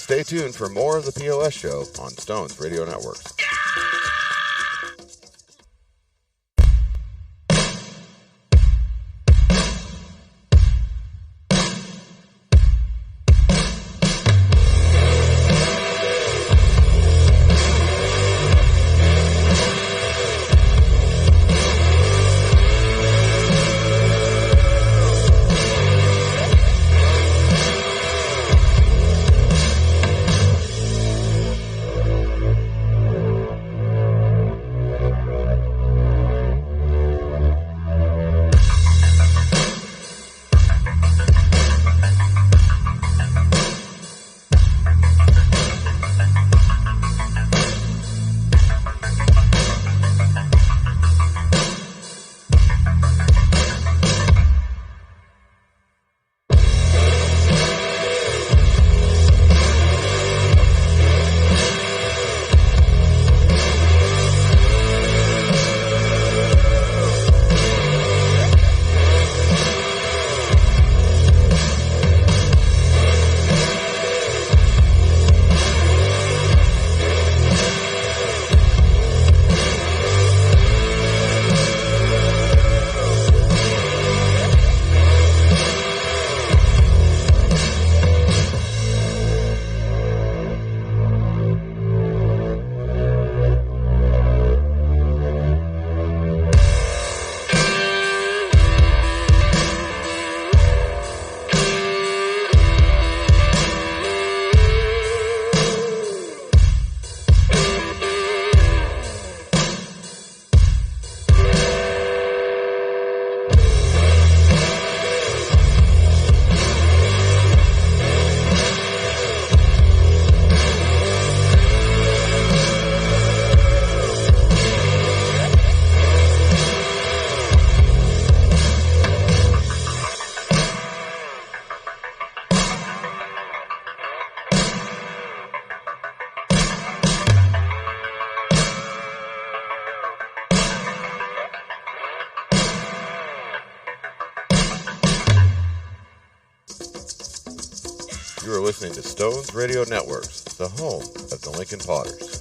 Stay tuned for more of the POS show on Stones Radio Networks. You are listening to Stones Radio Networks, the home of the Lincoln Potters.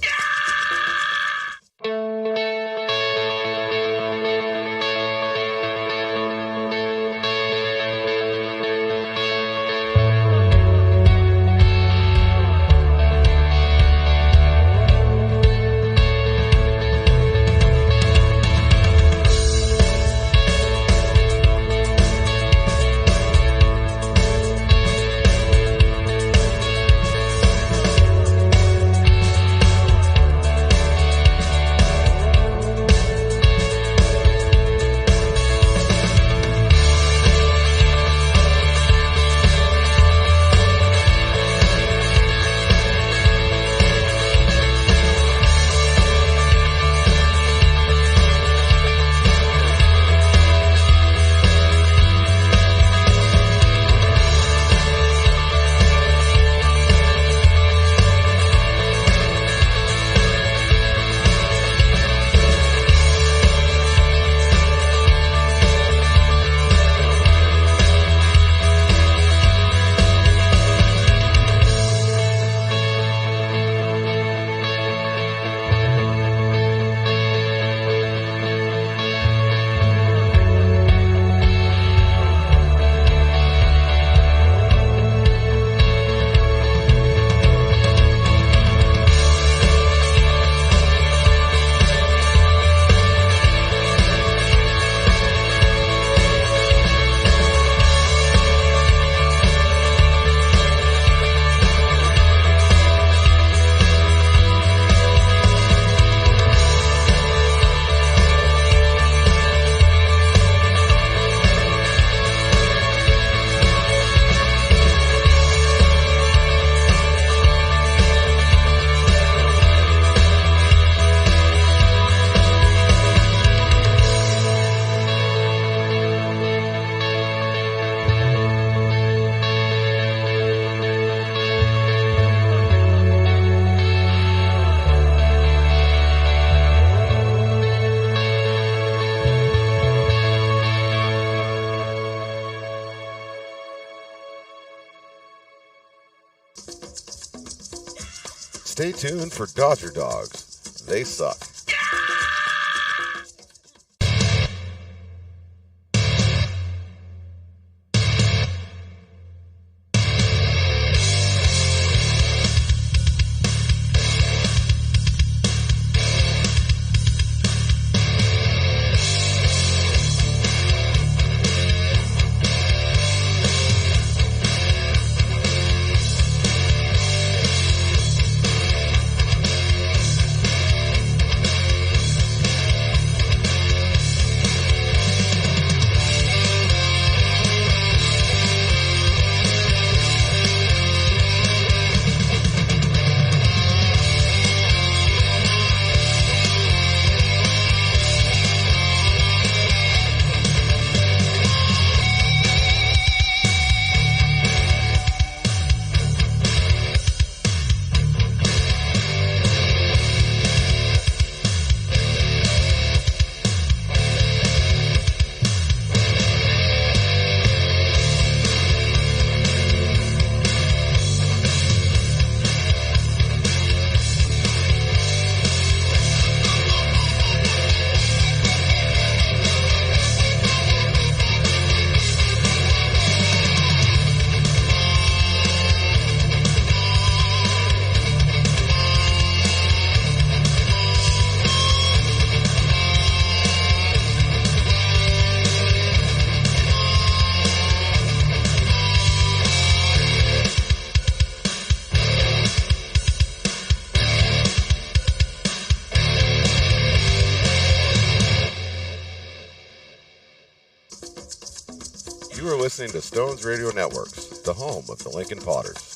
Stay tuned for Dodger Dogs. They suck. You are listening to Stones Radio Networks, the home of the Lincoln Potters.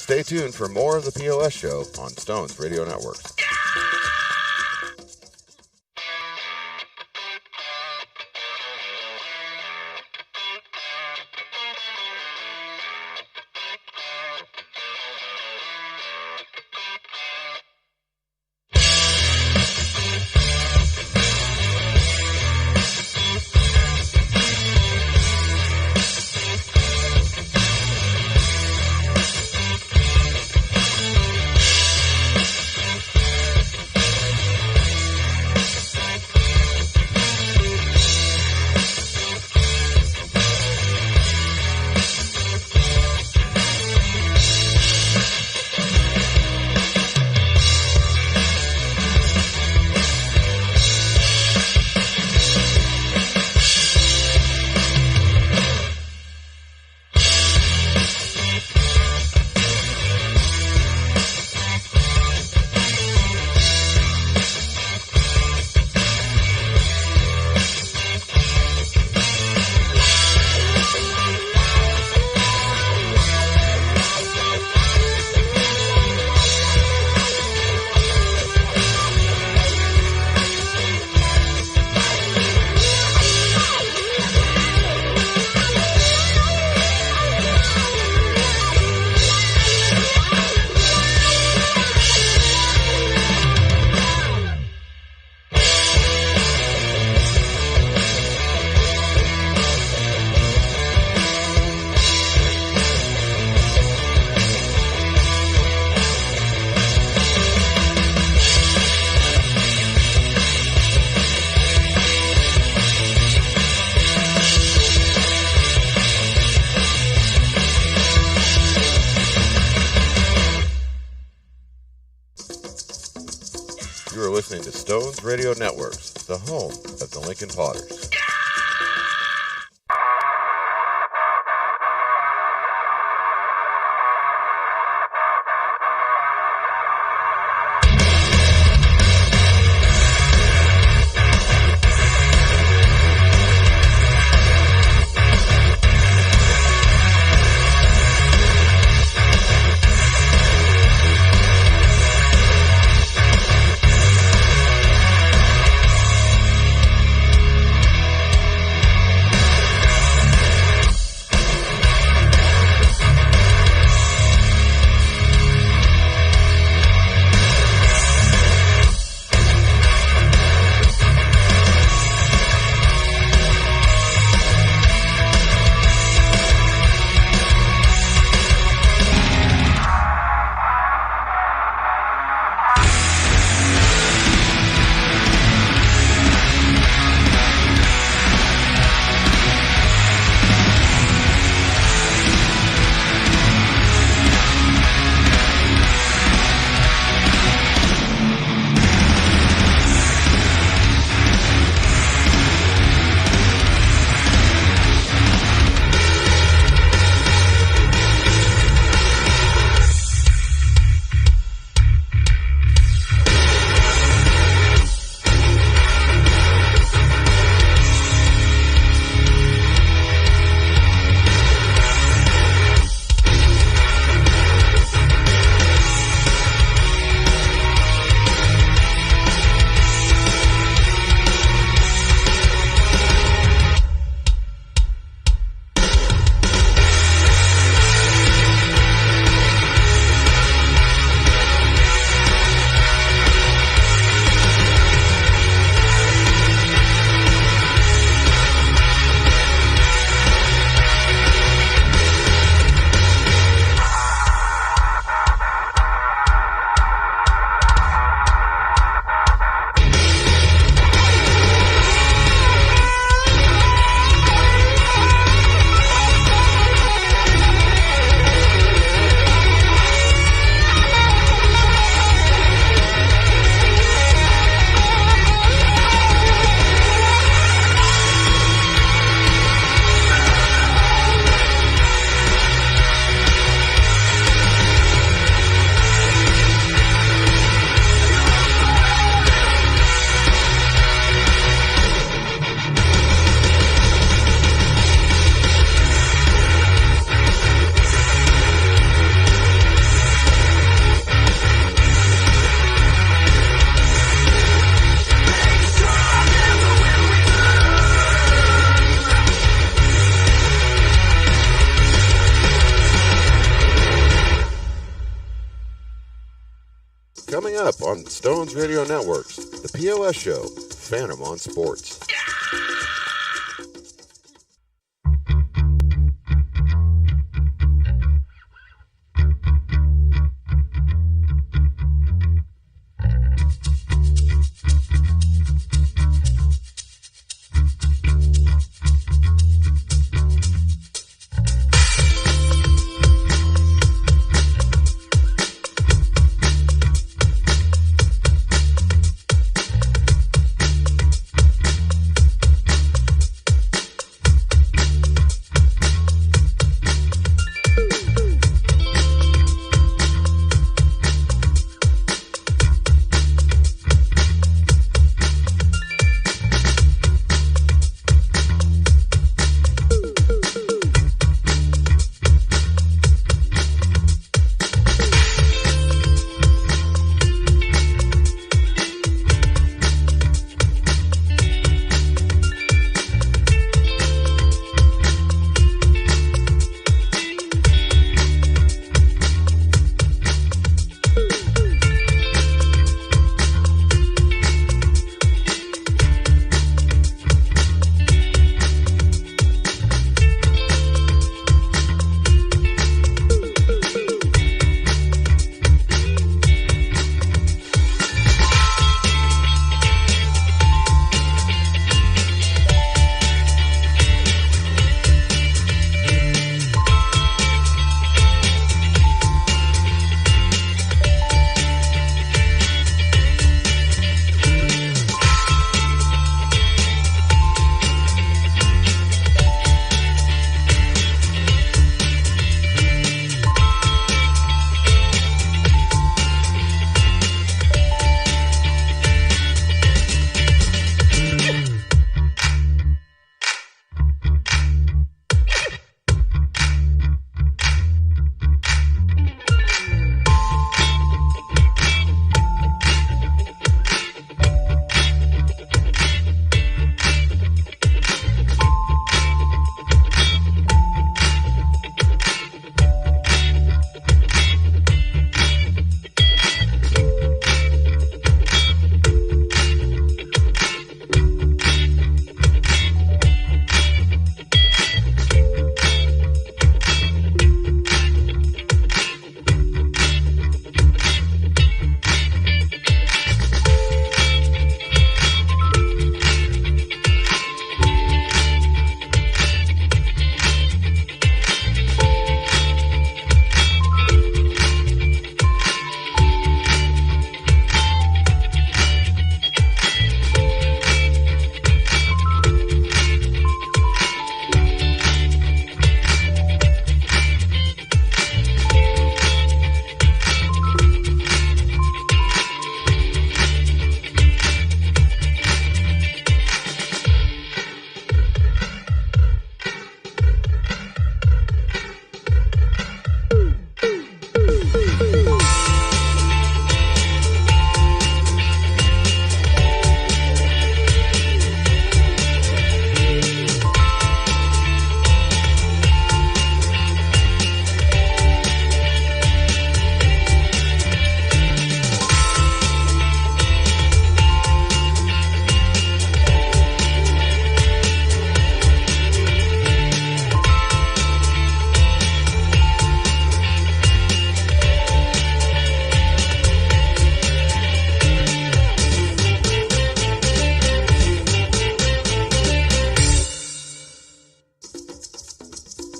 Stay tuned for more of the POS show on Stones Radio Networks. listening to Stones Radio Networks, the home of the Lincoln Potters. Coming up on Stones Radio Networks, the POS show, Phantom on Sports.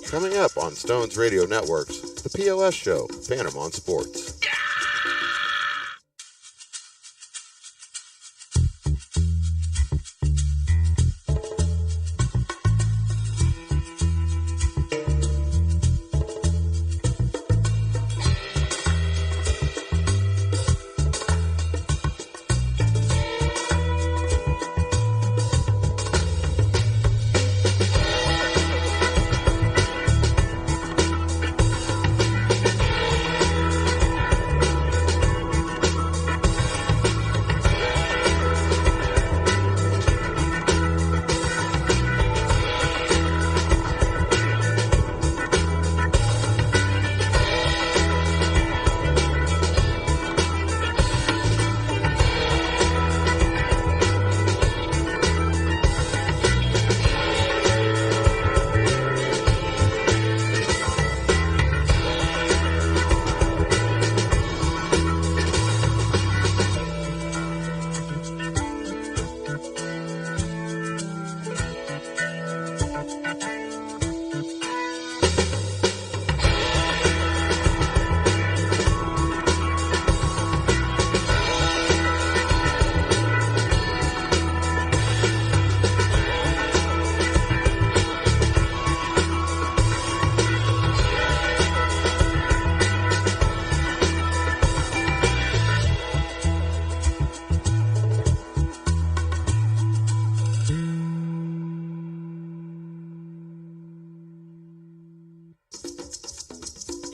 Coming up on Stones Radio Networks, the POS show, Panama Sports.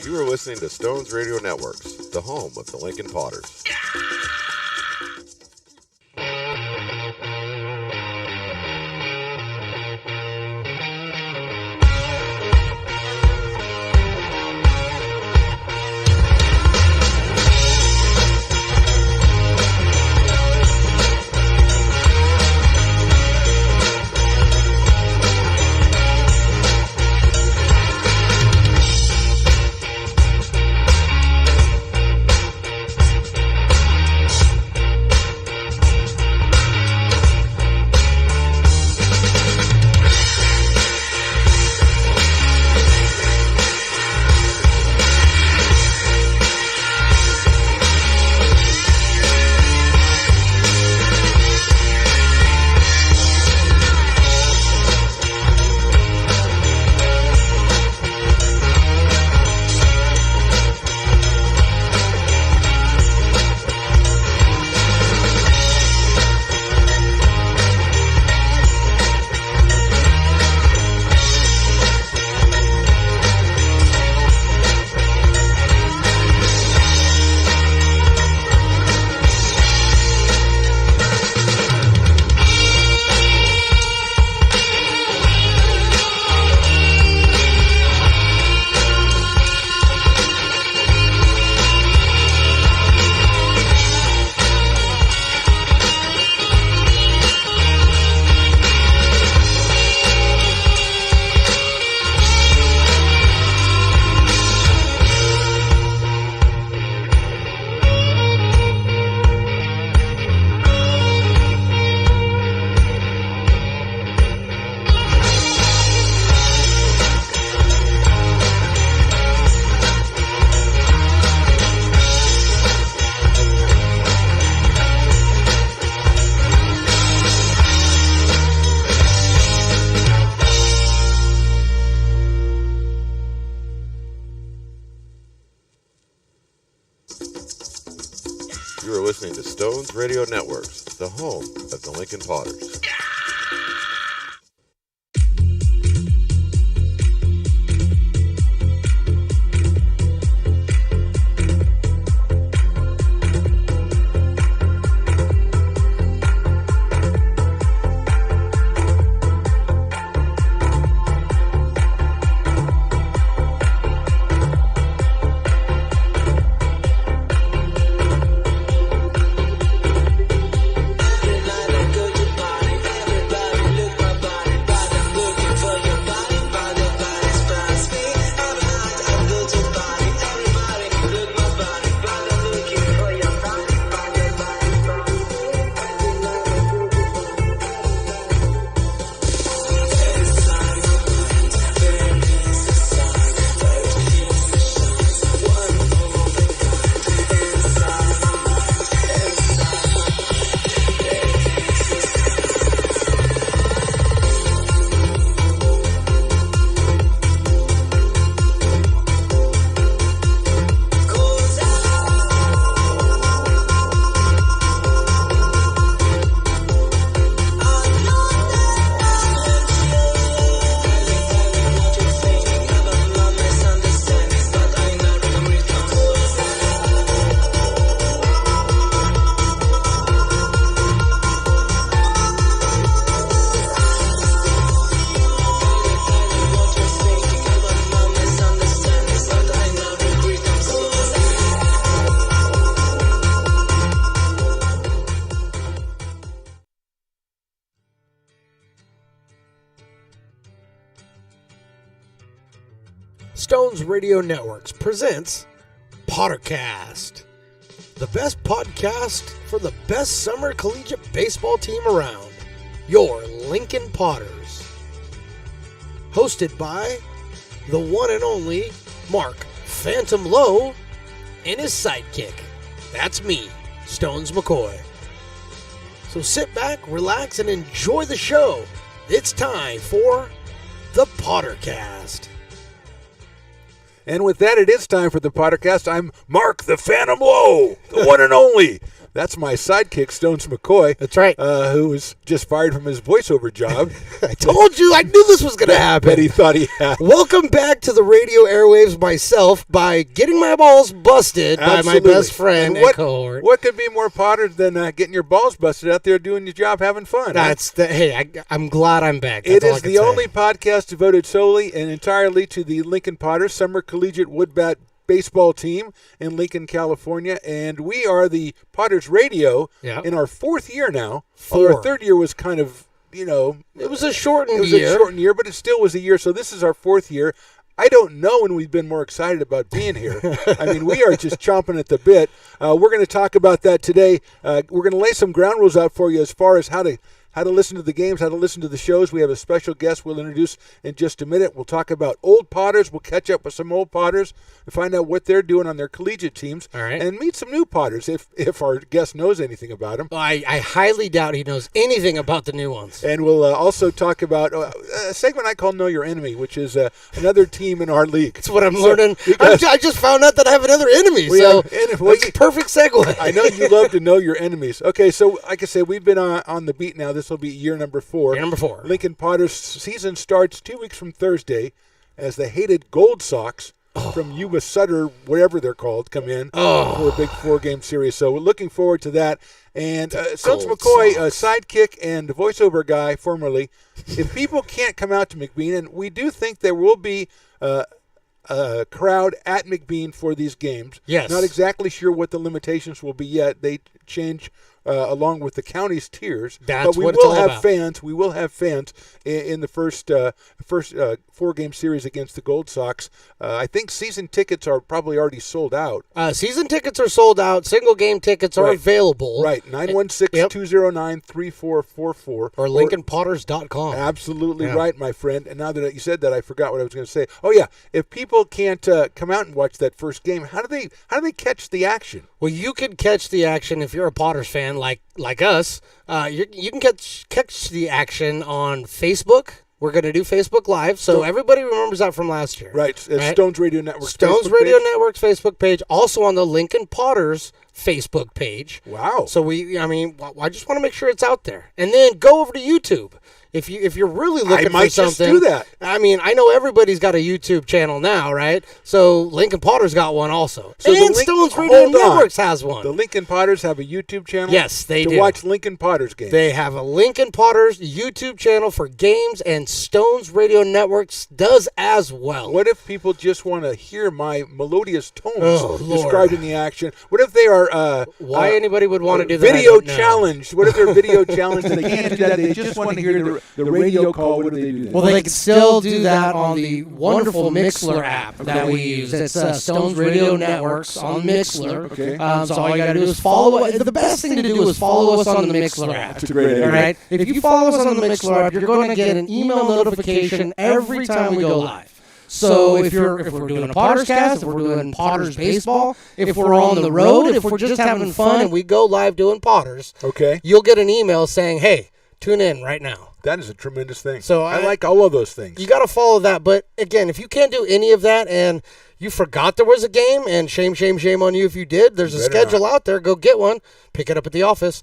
You are listening to Stones Radio Networks, the home of the Lincoln Potters. You are listening to Stones Radio Networks, the home of the Lincoln Potters. Stones Radio Networks presents PotterCast, the best podcast for the best summer collegiate baseball team around, your Lincoln Potters. Hosted by the one and only Mark Phantom Lowe and his sidekick. That's me, Stones McCoy. So sit back, relax, and enjoy the show. It's time for the PotterCast. And with that, it is time for the PotterCast. I'm Mark the Phantom Lowe, the one and only. That's my sidekick, Stones McCoy. That's right. Who was just fired from his voiceover job. I told you, I knew this was going to happen. But he thought he had. Welcome back to the radio airwaves myself by getting my balls busted by my best friend and cohort. What could be more Potter than getting your balls busted out there doing your job, having fun? I'm glad I'm back. It is the only podcast devoted solely and entirely to the Lincoln Potters Summer Collegiate Woodbat baseball team in Lincoln, California, and we are the Potters Radio in our fourth year now. Our third year was kind of, it was a shortened year, but it still was a year, so this is our fourth year. I don't know when we've been more excited about being here. I mean, we are just chomping at the bit. We're going to talk about that today. We're going to lay some ground rules out for you as far as how to listen to the games, how to listen to the shows. We have a special guest we'll introduce in just a minute. We'll talk about old Potters. We'll catch up with some old Potters and find out what they're doing on their collegiate teams. All right. And meet some new Potters if our guest knows anything about them. Well, I highly doubt he knows anything about the new ones. And we'll also talk about a segment I call Know Your Enemy, which is another team in our league. That's what I'm learning. I just found out that I have another enemy, so it's a perfect segue. I know you love to know your enemies. Okay, so like I said, we've been on the beat now. This will be year number 4. Year number 4. Lincoln Potters season starts 2 weeks from Thursday as the hated Gold Sox from Yuba Sutter, whatever they're called, come in for a big 4-game series. So we're looking forward to that. And Stones McCoy, a sidekick and voiceover guy formerly, if people can't come out to McBean, and we do think there will be a crowd at McBean for these games. Yes. Not exactly sure what the limitations will be yet. They change along with the county's tiers. That's but we what will it's all have about. fans. We will have fans in the first 4-game series against the Gold Sox. I think season tickets are probably already sold out. Season tickets are sold out. Single game tickets are available. Right, 916-209-3444. Or LincolnPotters.com. Absolutely right, my friend. And now that you said that, I forgot what I was going to say. Oh yeah, if people can't come out and watch that first game, how do they catch the action? Well, you can catch the action if you're a Potters fan like us. You can catch the action on Facebook. We're going to do Facebook Live, so everybody remembers that from last year. Right. Stones Radio Network. Stones Radio Network's Facebook page, also on the Lincoln Potters Facebook page. Wow. So I just want to make sure it's out there. And then go over to YouTube. If you're really looking for something, just do that. I mean, I know everybody's got a YouTube channel now, right? So Lincoln Potter's got one also. So and Stones Radio Networks has one. The Lincoln Potters have a YouTube channel? Yes, they do. To watch Lincoln Potters games. They have a Lincoln Potters YouTube channel for games, and Stones Radio Networks does as well. What if people just want to hear my melodious tones described in the action? What if they are... Why anybody would want to do that? Video challenged. What if they're video challenged and they can't do that? They just want to hear the radio call. What do they do then? Well, they can still do that on the wonderful Mixler app that we use. It's Stones Radio Networks on Mixler. Okay. So all you got to do is follow it. The best thing to do is follow us on the Mixler app. That's a great idea. All right? If you follow us on the Mixler app, you're going to get an email notification every time we go live. So if we're doing a PotterCast, if we're doing Potters baseball, if we're on the road, if we're just having fun and we go live doing Potters, you'll get an email saying, hey, tune in right now. That is a tremendous thing. So I like all of those things. You got to follow that. But again, if you can't do any of that and you forgot there was a game, and shame on you if you did, there's a schedule out there. Go get one. Pick it up at the office.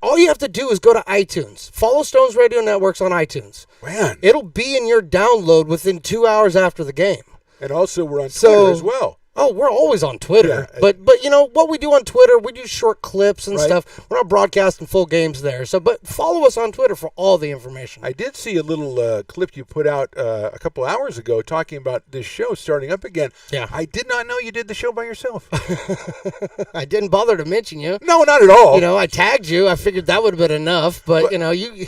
All you have to do is go to iTunes. Follow Stones Radio Networks on iTunes. Man. It'll be in your download within 2 hours after the game. And also we're on Twitter as well. Oh, we're always on Twitter. Yeah. But what we do on Twitter, we do short clips and stuff. We're not broadcasting full games there. But follow us on Twitter for all the information. I did see a little clip you put out a couple hours ago talking about this show starting up again. Yeah. I did not know you did the show by yourself. I didn't bother to mention you. No, not at all. I tagged you. I figured that would have been enough. But you,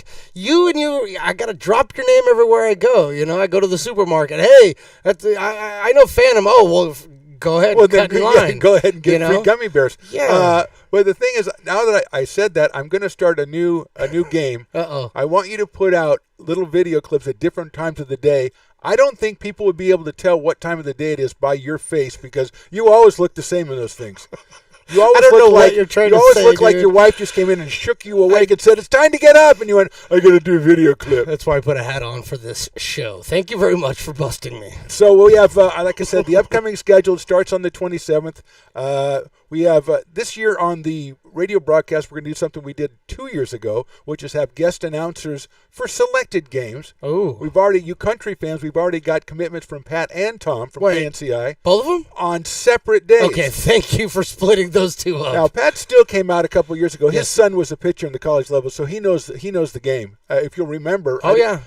I got to drop your name everywhere I go. I go to the supermarket. Hey, I know Phantom. Oh, well, go ahead and cut in line. Go ahead and get free gummy bears. Yeah. But the thing is, now that I said that, I'm going to start a new game. Uh-oh. I want you to put out little video clips at different times of the day. I don't think people would be able to tell what time of the day it is by your face because you always look the same in those things. You always look like your wife just came in and shook you awake and said, "It's time to get up." And you went, "I got to do a video clip." That's why I put a hat on for this show. Thank you very much for busting me. So we have, like I said, the upcoming schedule starts on the 27th. We have this year on the radio broadcast, we're going to do something we did 2 years ago, which is have guest announcers for selected games. Oh. You country fans, we've already got commitments from Pat and Tom from KNCI. Both of them? On separate days. Okay, thank you for splitting those two up. Now, Pat still came out a couple years ago. His son was a pitcher in the college level, so he knows the game. If you'll remember.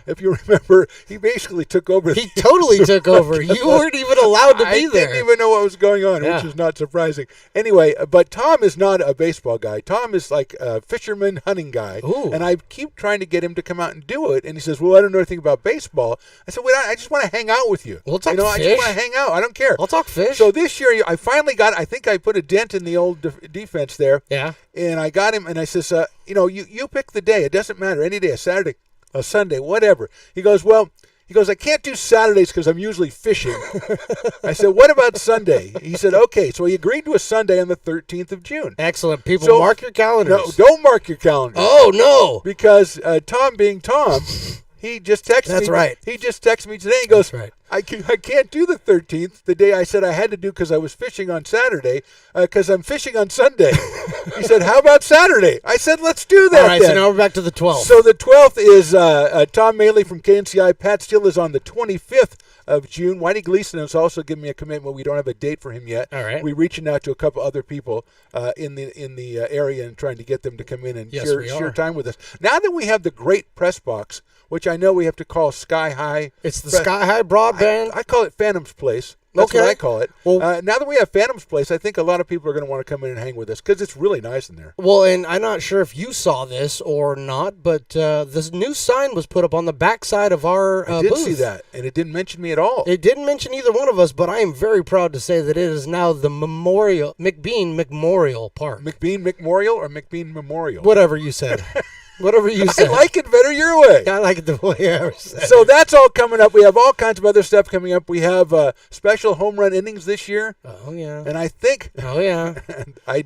If you remember, he basically took over. He totally took over. You weren't even allowed to be there. I didn't even know what was going on, which is not surprising. Anyway, but Tom is not a baseball guy. Tom is like a fisherman hunting guy. Ooh. And I keep trying to get him to come out and do it. And he says, "Well, I don't know anything about baseball." I said, "Well, I just want to hang out with you. We'll talk I fish. just want to hang out. I don't care. I'll talk fish." So this year, I finally I think I put a dent in the old defense there. Yeah. And I got him, and I says, you pick the day. It doesn't matter. Any day, a Saturday, a Sunday, whatever. He goes, I can't do Saturdays because I'm usually fishing. I said, what about Sunday? He said, okay. So he agreed to a Sunday on the 13th of June. Excellent. People, mark your calendars. No, don't mark your calendar. Oh, no. Because Tom being Tom, he just texted me. That's right. He just texted me today. He goes, That's right. I can't do the 13th, the day I said I had to do because I was fishing on Saturday, because I'm fishing on Sunday. He said, how about Saturday? I said, let's do that. All right, then. so now we're back to the 12th. So the 12th is Tom Maley from KNCI. Pat Steele is on the 25th of June. Whitey Gleason has also given me a commitment. We don't have a date for him yet. All right. We're reaching out to a couple other people in the area and trying to get them to come in and share time with us. Now that we have the great press box, which I know we have to call Sky High. It's the Sky High broadband. I call it Phantom's Place. That's what I call it. Well, now that we have Phantom's Place, I think a lot of people are going to want to come in and hang with us because it's really nice in there. Well, and I'm not sure if you saw this or not, but this new sign was put up on the backside of our I did booth. see that, and it didn't mention me at all. It didn't mention either one of us, but I am very proud to say that it is now the McBean Memorial Park. McBean Memorial or McBean Memorial? Whatever you said. Whatever you said. I like it better your way. I like it the way I said it. So that's all coming up. We have all kinds of other stuff coming up. We have special home run innings this year. Oh, yeah. And I think... Oh, yeah. I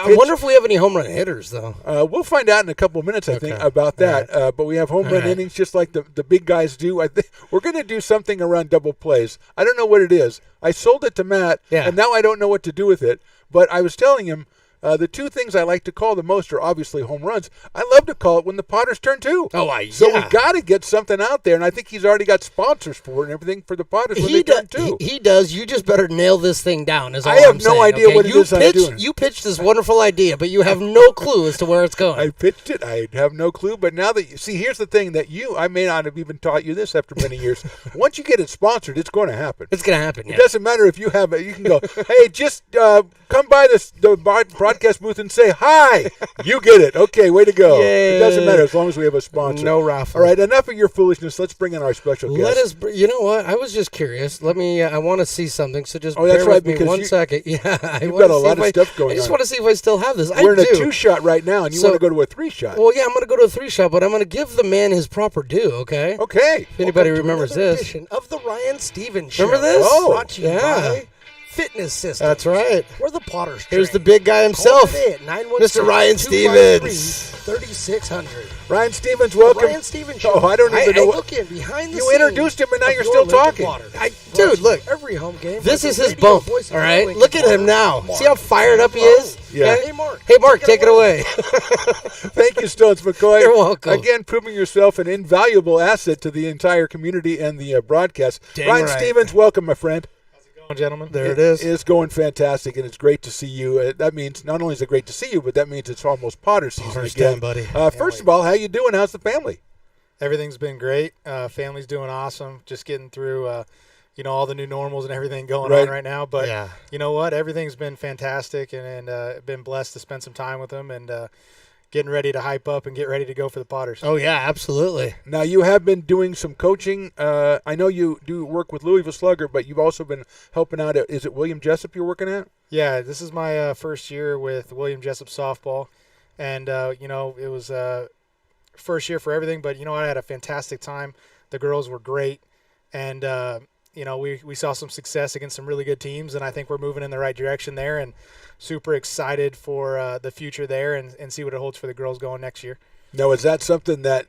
wonder if we have any home run hitters, though. We'll find out in a couple of minutes, I think, about that. Right. But we have home run innings just like the big guys do. I think we're going to do something around double plays. I don't know what it is. I sold it to Matt, and now I don't know what to do with it. But I was telling him, the two things I like to call the most are obviously home runs. I love to call it when the Potters turn two. So we got to get something out there, and I think he's already got sponsors for it and everything for the Potters when they turn two. He does. You just better nail this thing down. I have no idea what it is I'm doing. You pitched this wonderful idea, but you have no clue as to where it's going. I pitched it. I have no clue. But now that here's the thing that I may not have even taught you this after many years. Once you get it sponsored, it's going to happen. It's going to happen. It doesn't matter if you have it. You can go, hey, just come by the broadcast booth and say hi. You get it. Okay, way to go. Yay. It doesn't matter as long as we have a sponsor. No raffle. All right, enough of your foolishness. Let's bring in our special guest. You know what? I was just curious. I want to see something, so just bear with me 1 second. Yeah, you've got a lot of stuff going on. I just want to see if I still have this. We're in a 2-shot right now, and you want to go to a 3-shot. Well, yeah, I'm going to go to a 3-shot, but I'm going to give the man his proper due, okay? Okay. If anybody remembers this. Edition of the Ryan Stevens Show. Remember this? Oh, brought to you by Fitness Systems. That's right. We're the Potters. Here's the big guy himself, Mr. Ryan Stevens. 3600. Ryan Stevens, welcome. Ryan Stevens Show. Oh, I don't even know. Look in behind the you scenes introduced him, and now you're still talking. Dude, look. Every home game. This is his bump. All right, look at him now. See how fired up he is? Yeah. Hey, Mark. Hey, Mark, take it away. Thank you, Stones McCoy. You're welcome. Again, proving yourself an invaluable asset to the entire community and the broadcast. Dang Ryan right. Stevens, welcome, my friend. How's it going, gentlemen? There it is. It's going fantastic, and it's great to see you. That means not only is it great to see you, but that means it's almost Potter season Potter's again. time, buddy. First of all, how you doing? How's the family? Everything's been great. Family's doing awesome. Just getting through, all the new normals and everything going on right now. But Yeah. you know what? Everything's been fantastic, and been blessed to spend some time with them and getting ready to hype up and get ready to go for the Potters. Oh, yeah, absolutely. Now, you have been doing some coaching. I know you do work with Louisville Slugger, but you've also been helping out at, is it William Jessup you're working at? Yeah, this is my first year with William Jessup softball, and it was first year for everything. But I had a fantastic time. The girls were great, and we saw some success against some really good teams, and I think we're moving in the right direction there. And super excited for the future there and see what it holds for the girls going next year. Now, is that something that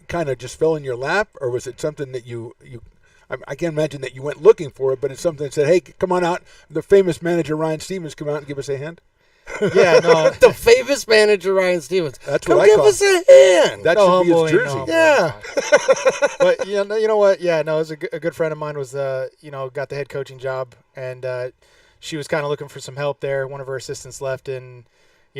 kind of just fell in your lap, or was it something that you I can't imagine that you went looking for it, but it's something that said, hey, come on out. The famous manager Ryan Stevens come out and give us a hand? Yeah, no. The famous manager, Ryan Stevens. That's Come what I give call us a hand. That No should be his humbling, jersey. no. Yeah. But you know what? Yeah, no, it was a good friend of mine was got the head coaching job, and she was kind of looking for some help there. One of her assistants left, and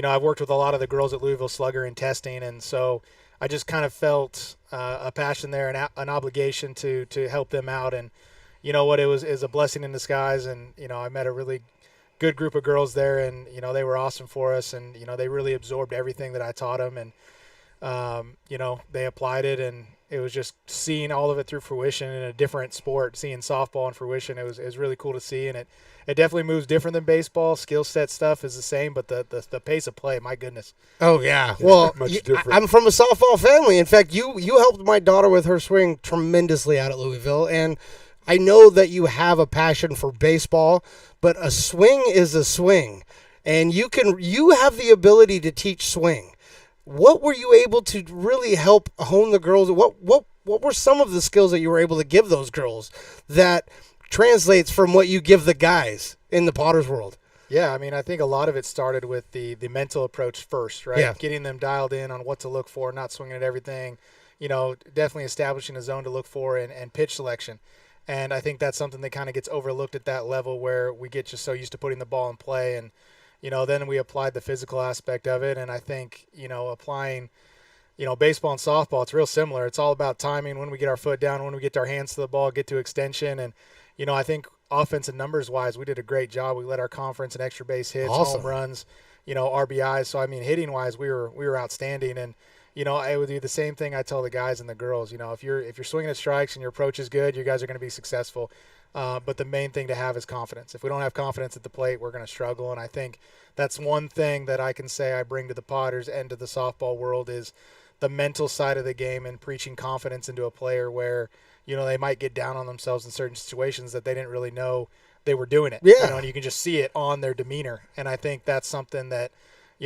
I've worked with a lot of the girls at Louisville Slugger in testing, and so I just kind of felt a passion there and an obligation to help them out. And you know what? It was a blessing in disguise, and I met a really good group of girls there, and they were awesome for us, and they really absorbed everything that I taught them, and they applied it, and it was just seeing all of it through fruition in a different sport, seeing softball in fruition. It was really cool to see, and it definitely moves different than baseball. Skill set stuff is the same, but the pace of play, my goodness. Oh, yeah. Well, much different. I'm from a softball family. In fact, you helped my daughter with her swing tremendously out at Louisville, and I know that you have a passion for baseball, but a swing is a swing, and you have the ability to teach swing. What were you able to really help hone the girls? What were some of the skills that you were able to give those girls that translates from what you give the guys in the Potter's world? Yeah, I mean, I think a lot of it started with the mental approach first, right? Yeah. Getting them dialed in on what to look for, not swinging at everything. Definitely establishing a zone to look for and pitch selection. And I think that's something that kind of gets overlooked at that level where we get just so used to putting the ball in play. And, then we applied the physical aspect of it. And I think, applying, baseball and softball, it's real similar. It's all about timing, when we get our foot down, when we get our hands to the ball, get to extension. And, I think offense and numbers wise, we did a great job. We led our conference in extra base hits, Awesome. home runs, RBIs. So, I mean, hitting wise, we were outstanding. And, I would do the same thing I tell the guys and the girls. If you're swinging at strikes and your approach is good, you guys are going to be successful. But the main thing to have is confidence. If we don't have confidence at the plate, we're going to struggle. And I think that's one thing that I can say I bring to the Potters and to the softball world is the mental side of the game and preaching confidence into a player where, they might get down on themselves in certain situations that they didn't really know they were doing it. Yeah. And you can just see it on their demeanor. And I think that's something that,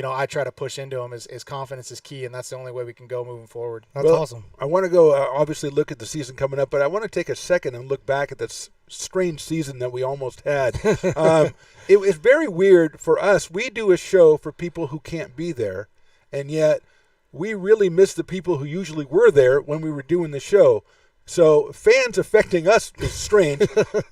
I try to push into them is confidence is key, and that's the only way we can go moving forward. That's awesome. I want to go, obviously, look at the season coming up, but I want to take a second and look back at this strange season that we almost had. It was very weird for us. We do a show for people who can't be there, and yet we really miss the people who usually were there when we were doing the show. So fans affecting us is strange.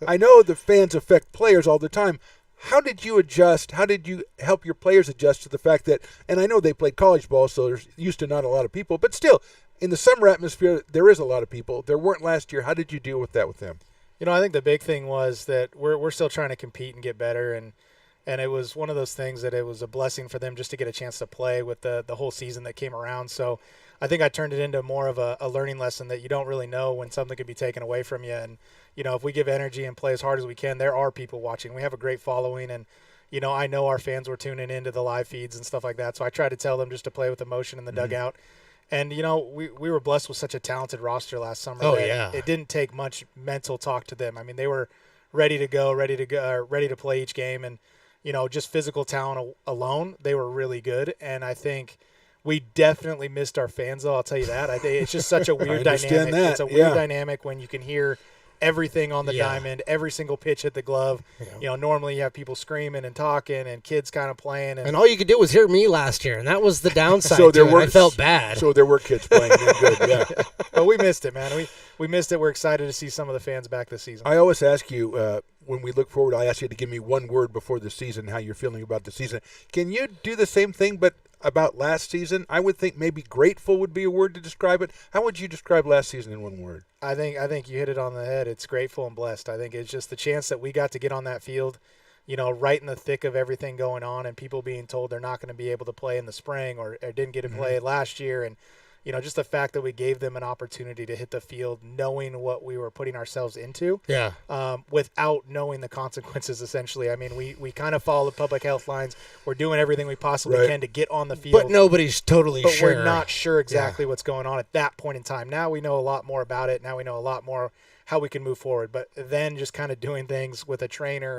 I know the fans affect players all the time. How did you adjust? How did you help your players adjust to the fact that, and I know they played college ball, so there's used to not a lot of people, but still, in the summer atmosphere, there is a lot of people. There weren't last year. How did you deal with that with them? I think the big thing was that we're still trying to compete and get better, and it was one of those things that it was a blessing for them just to get a chance to play with the whole season that came around. So I think I turned it into more of a learning lesson that you don't really know when something could be taken away from you. And, if we give energy and play as hard as we can, there are people watching. We have a great following, and, I know our fans were tuning into the live feeds and stuff like that. So I try to tell them just to play with emotion in the dugout. And, we were blessed with such a talented roster last summer. Oh, that yeah. It didn't take much mental talk to them. I mean, they were ready to play each game. And, just physical talent alone, they were really good. And I think we definitely missed our fans, though. I'll tell you that. I think it's just such a weird dynamic. that. It's a weird dynamic when you can hear everything on the diamond, every single pitch hit the glove. Yeah. Normally you have people screaming and talking and kids kind of playing. And all you could do was hear me last year, and that was the downside. So there to it. were, I felt bad. So there were kids playing. Good, yeah. But we missed it, man. We missed it. We're excited to see some of the fans back this season. I always ask you, when we look forward, I ask you to give me one word before the season, how you're feeling about the season. Can you do the same thing, but about last season? I would think maybe grateful would be a word to describe it. How would you describe last season in one word? I think you hit it on the head. It's grateful and blessed. I think it's just the chance that we got to get on that field, right in the thick of everything going on, and people being told they're not going to be able to play in the spring or didn't get to play last year. And, just the fact that we gave them an opportunity to hit the field knowing what we were putting ourselves into, without knowing the consequences, essentially. I mean, we kind of follow the public health lines. We're doing everything we possibly can to get on the field. But nobody's totally sure. But we're not sure exactly what's going on at that point in time. Now we know a lot more about it. Now we know a lot more how we can move forward. But then just kind of doing things with a trainer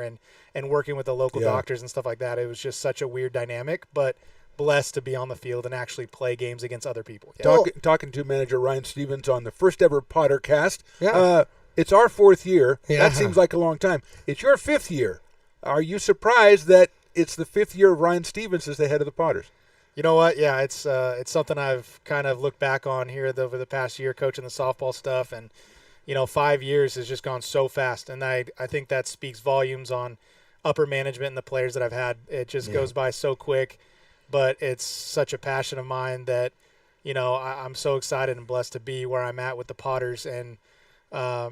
and working with the local doctors and stuff like that, it was just such a weird dynamic. But blessed to be on the field and actually play games against other people. Talking to manager Ryan Stevens on the first ever PotterCast. It's our 4th year. That seems like a long time. It's your 5th year. Are you surprised that it's the 5th year of Ryan Stevens as the head of the Potters? You know what? Yeah, it's something I've kind of looked back on here over the past year, coaching the softball stuff, and 5 years has just gone so fast, and I think that speaks volumes on upper management and the players that I've had. It just goes by so quick. But it's such a passion of mine that, I'm so excited and blessed to be where I'm at with the Potters. And, I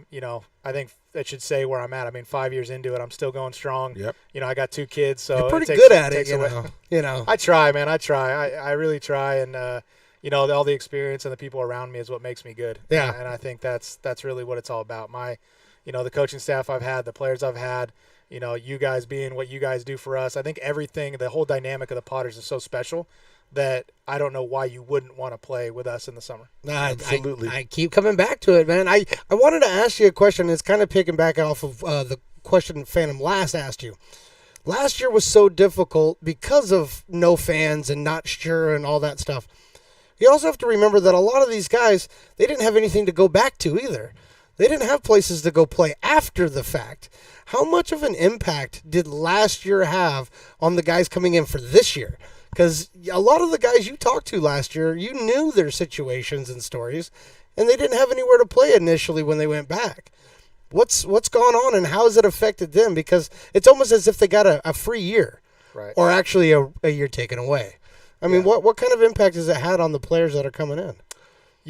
think that should say where I'm at. I mean, 5 years into it, I'm still going strong. Yep. I got 2 kids, so you're pretty good at it, I try, man. I try. I really try. And, all the experience and the people around me is what makes me good. Yeah. And I think that's really what it's all about. The coaching staff I've had, the players I've had, you guys being what you guys do for us. I think the whole dynamic of the Potters is so special that I don't know why you wouldn't want to play with us in the summer. Absolutely. I keep coming back to it, man. I wanted to ask you a question. It's kind of picking back off of the question Phantom last asked you. Last year was so difficult because of no fans and not sure and all that stuff. You also have to remember that a lot of these guys, they didn't have anything to go back to either. They didn't have places to go play after the fact. How much of an impact did last year have on the guys coming in for this year? Because a lot of the guys you talked to last year, you knew their situations and stories, and they didn't have anywhere to play initially when they went back. What's gone on, and how has it affected them? Because it's almost as if they got a free year, right? Or actually a year taken away. I mean, what kind of impact has it had on the players that are coming in?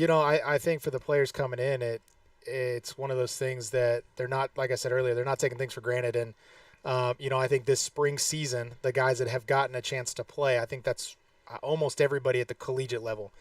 I think for the players coming in, it's one of those things that they're not, like I said earlier, they're not taking things for granted. And, I think this spring season, the guys that have gotten a chance to play, I think that's almost everybody at the collegiate level.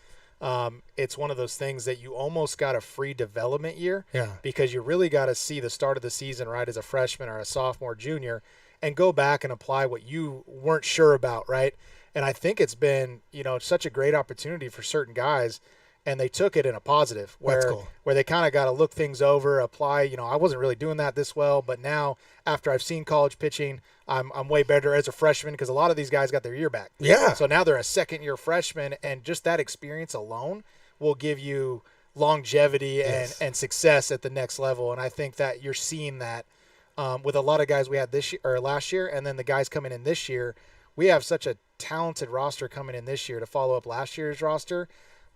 It's one of those things that you almost got a free development year because you really got to see the start of the season, right, as a freshman or a sophomore, junior, and go back and apply what you weren't sure about, right? And I think it's been, such a great opportunity for certain guys. And they took it in a positive where they kind of got to look things over, apply. I wasn't really doing that this well, but now after I've seen college pitching, I'm way better as a freshman because a lot of these guys got their year back. Yeah. So now they're a second-year freshman, and just that experience alone will give you longevity and success at the next level. And I think that you're seeing that with a lot of guys we had this year or last year, and then the guys coming in this year. We have such a talented roster coming in this year to follow up last year's roster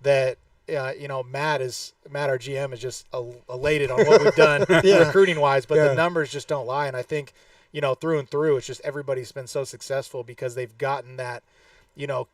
that. Matt, our GM, is just elated on what we've done recruiting wise, but the numbers just don't lie. And I think, through and through, it's just everybody's been so successful because they've gotten that,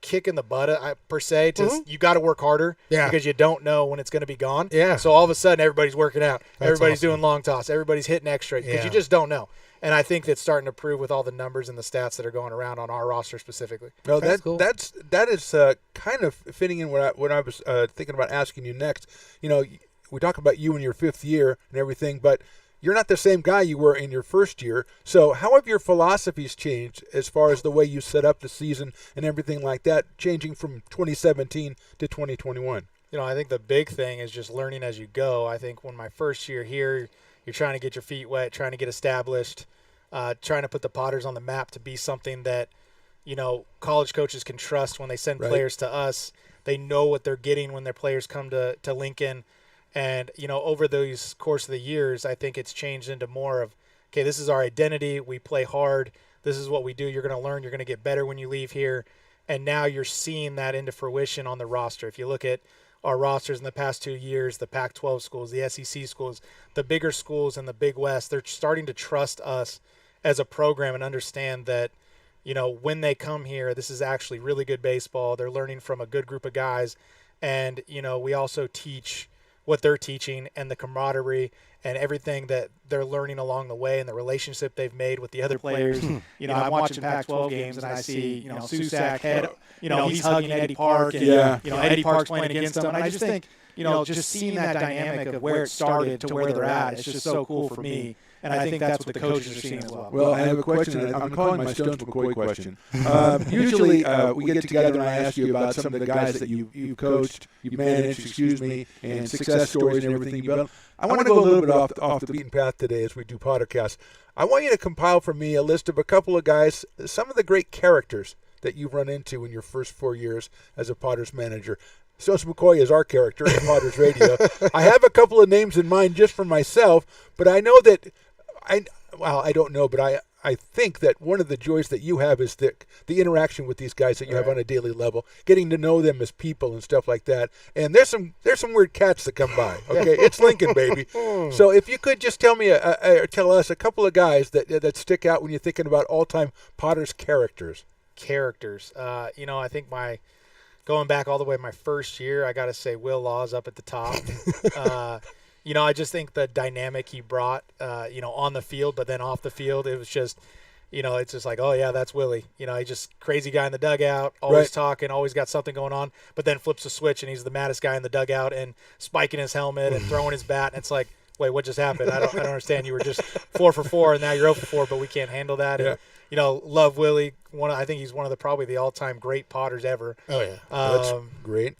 kick in the butt per se. You got to work harder because you don't know when it's going to be gone. Yeah. So all of a sudden, everybody's working out. Everybody's awesome. doing long toss. Everybody's hitting extra because you just don't know. And I think that's starting to prove with all the numbers and the stats that are going around on our roster specifically. No, that's cool. That is kind of fitting in what I was thinking about asking you next. We talk about you in your 5th year and everything, but you're not the same guy you were in your first year. So how have your philosophies changed as far as the way you set up the season and everything like that, changing from 2017 to 2021? I think the big thing is just learning as you go. I think when my first year here, you're trying to get your feet wet, trying to get established, trying to put the Potters on the map to be something that, college coaches can trust when they send players to us. They know what they're getting when their players come to Lincoln. And, over those course of the years, I think it's changed into more of, okay, this is our identity. We play hard. This is what we do. You're going to learn. You're going to get better when you leave here. And now you're seeing that into fruition on the roster. If you look at our rosters in the past 2 years, the Pac-12 schools, the SEC schools, the bigger schools in the Big West, they're starting to trust us as a program and understand that, when they come here, this is actually really good baseball. They're learning from a good group of guys. And, we also teach what they're teaching and the camaraderie and everything that they're learning along the way and the relationship they've made with the other players. I'm watching Pac-12 games and I see, Susak head, he's hugging Eddie Park and, Eddie Park's playing against him. And I just think, just seeing that dynamic of where it started to where they're at, it's just so cool for me. And I think that's what the coaches are seeing as well. Well, I have a question. I'm calling my Stones McCoy question. Usually we get together and I ask you about some of the guys that you coached, you managed, and success stories and everything you built. I want to go a little bit off the beaten path today as we do PotterCast. I want you to compile for me a list of a couple of guys, some of the great characters that you've run into in your first 4 years as a Potters manager. Stones McCoy is our character in Potters Radio. I have a couple of names in mind just for myself, but I know that I don't know, but I think that one of the joys that you have is the interaction with these guys that you have on a daily level, getting to know them as people and stuff like that. And there's some weird cats that come by. Okay, it's Lincoln, baby. So if you could just tell me or tell us a couple of guys that stick out when you're thinking about all-time Potters characters. I think going back all the way my first year, I got to say Will Law's up at the top. I just think the dynamic he brought, on the field, but then off the field, it was just, it's just like, oh, yeah, that's Willie. He's just crazy guy in the dugout, always talking, always got something going on, but then flips a switch and he's the maddest guy in the dugout and spiking his helmet and throwing his bat. And it's like, wait, what just happened? I don't understand. You were just 4 for 4 and now you're 0 for 4, but we can't handle that. Yeah. And, love Willie. I think he's one of probably the all-time great Potters ever. Oh, yeah. That's great.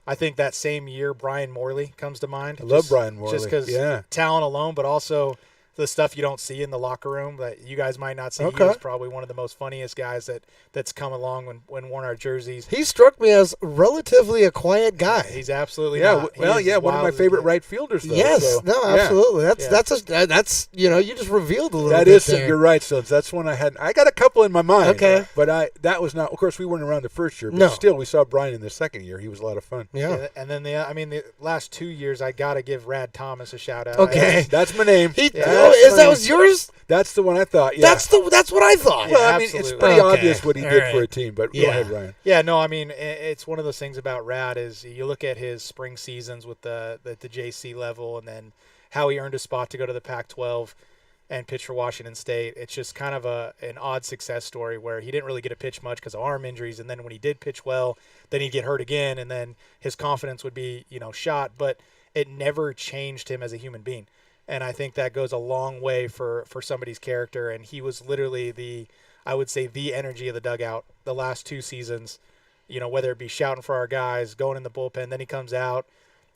I think that same year, Brian Morley comes to mind. I love Brian Morley. Just because talent alone, but also the stuff you don't see in the locker room that you guys might not see. Okay. He was probably one of the most funniest guys that's come along when worn our jerseys. He struck me as relatively a quiet guy. He's absolutely not. One of my favorite right fielders, though. Yes, so, absolutely. That's you just revealed a little that bit is there. You're right, Stones. That's one I had. I got a couple in my mind. Okay. But that was not. Of course, we weren't around the first year, but No. still, we saw Brian in the second year. He was a lot of fun. Yeah. And then the last 2 years, I got to give Rad Thomas a shout out. Okay. That's my name. That was yours? That's the one I thought. Yeah. That's what I thought. Well, I mean, it's absolutely. pretty Okay. obvious what he All did right. for a team, but go Yeah. ahead, Ryan. Yeah, no, I mean, it's one of those things about Rad is you look at his spring seasons with the JC level and then how he earned a spot to go to the Pac-12 and pitch for Washington State. It's just kind of an odd success story where he didn't really get to pitch much because of arm injuries, and then when he did pitch well, then he'd get hurt again, and then his confidence would be, shot, but it never changed him as a human being. And I think that goes a long way for somebody's character. And he was literally the energy of the dugout the last 2 seasons, whether it be shouting for our guys, going in the bullpen, then he comes out,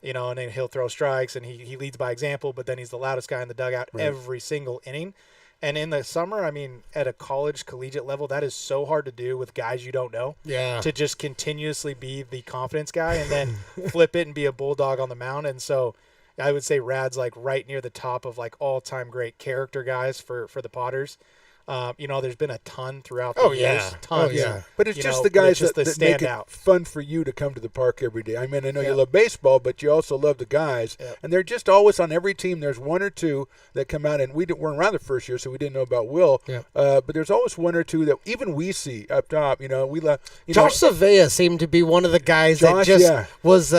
and then he'll throw strikes and he leads by example, but then he's the loudest guy in the dugout every single inning. And in the summer, I mean, at a collegiate level, that is so hard to do with guys you don't know. Yeah. To just continuously be the confidence guy and then flip it and be a bulldog on the mound. And so I would say Rad's like right near the top of like all-time great character guys for the Potters. There's been a ton throughout the years. Tons. Oh, yeah. But it's just the guys that stand make it out. fun for you to come to the park every day. I mean, I know you love baseball, but you also love the guys. Yep. And they're just always on every team. There's one or two that come out, and we weren't around the first year, so we didn't know about Will. Yeah. But there's always one or two that even we see up top. We love. Josh Savea seemed to be one of the guys that just was.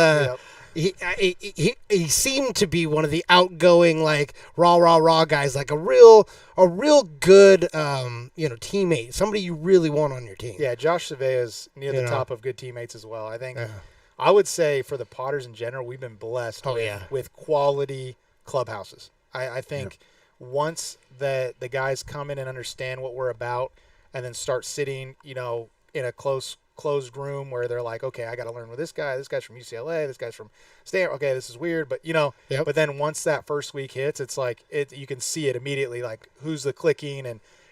He seemed to be one of the outgoing, like rah guys, like a real good teammate, somebody you really want on your team. Yeah, Josh Savea is near the top of good teammates as well. I think I would say for the Potters in general, we've been blessed with quality clubhouses. I think once the guys come in and understand what we're about, and then start sitting, in a closed room where they're like, okay, I got to learn with this guy. This guy's from UCLA. This guy's from Stanford. Okay, this is weird, but But then once that first week hits, it's like you can see it immediately, like who's the clicking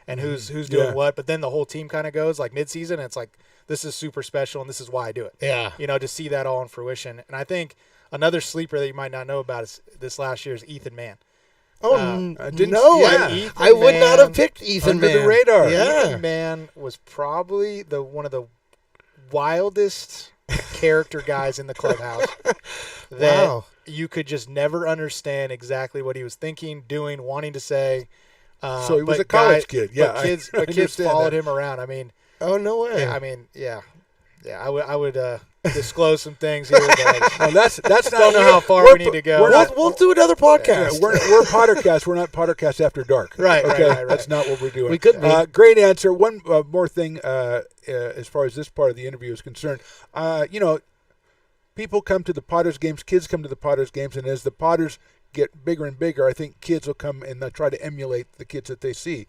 and who's doing what. But then the whole team kind of goes like midseason. And it's like this is super special, and this is why I do it. Yeah, to see that all in fruition. And I think another sleeper that you might not know about is this last year's Ethan Mann. I didn't. No, Yeah. I would not have picked Ethan Under Mann. the radar. Yeah. Ethan Mann was probably one of the wildest character guys in the clubhouse that Wow. you could just never understand exactly what he was thinking, doing, wanting to say. So he was but a college kid. Yeah, but kids, I but kids understand followed that. him around. I mean, Oh, no way. yeah, I mean, yeah. I would disclose some things here. But Well, that's not. don't know how far we need to go. We'll do another Yeah, podcast. we're PotterCast. We're not PotterCast After Dark. Right, Okay, right. that's not what we're doing. We could be. Great answer. One more thing, as far as this part of the interview is concerned. People come to the Potters games. Kids come to the Potters games, and as the Potters get bigger and bigger, I think kids will come and try to emulate the kids that they see.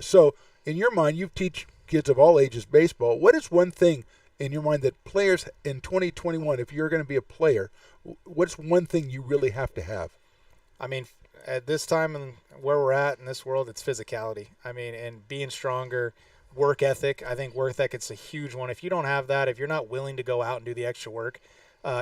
So, in your mind, you teach kids of all ages baseball. What is one thing in your mind that players in 2021, if you're going to be a player, what's one thing you really have to have? I mean, at this time and where we're at in this world, it's physicality. I mean, and being stronger, work ethic. I think work ethic's a huge one. If you don't have that, if you're not willing to go out and do the extra work,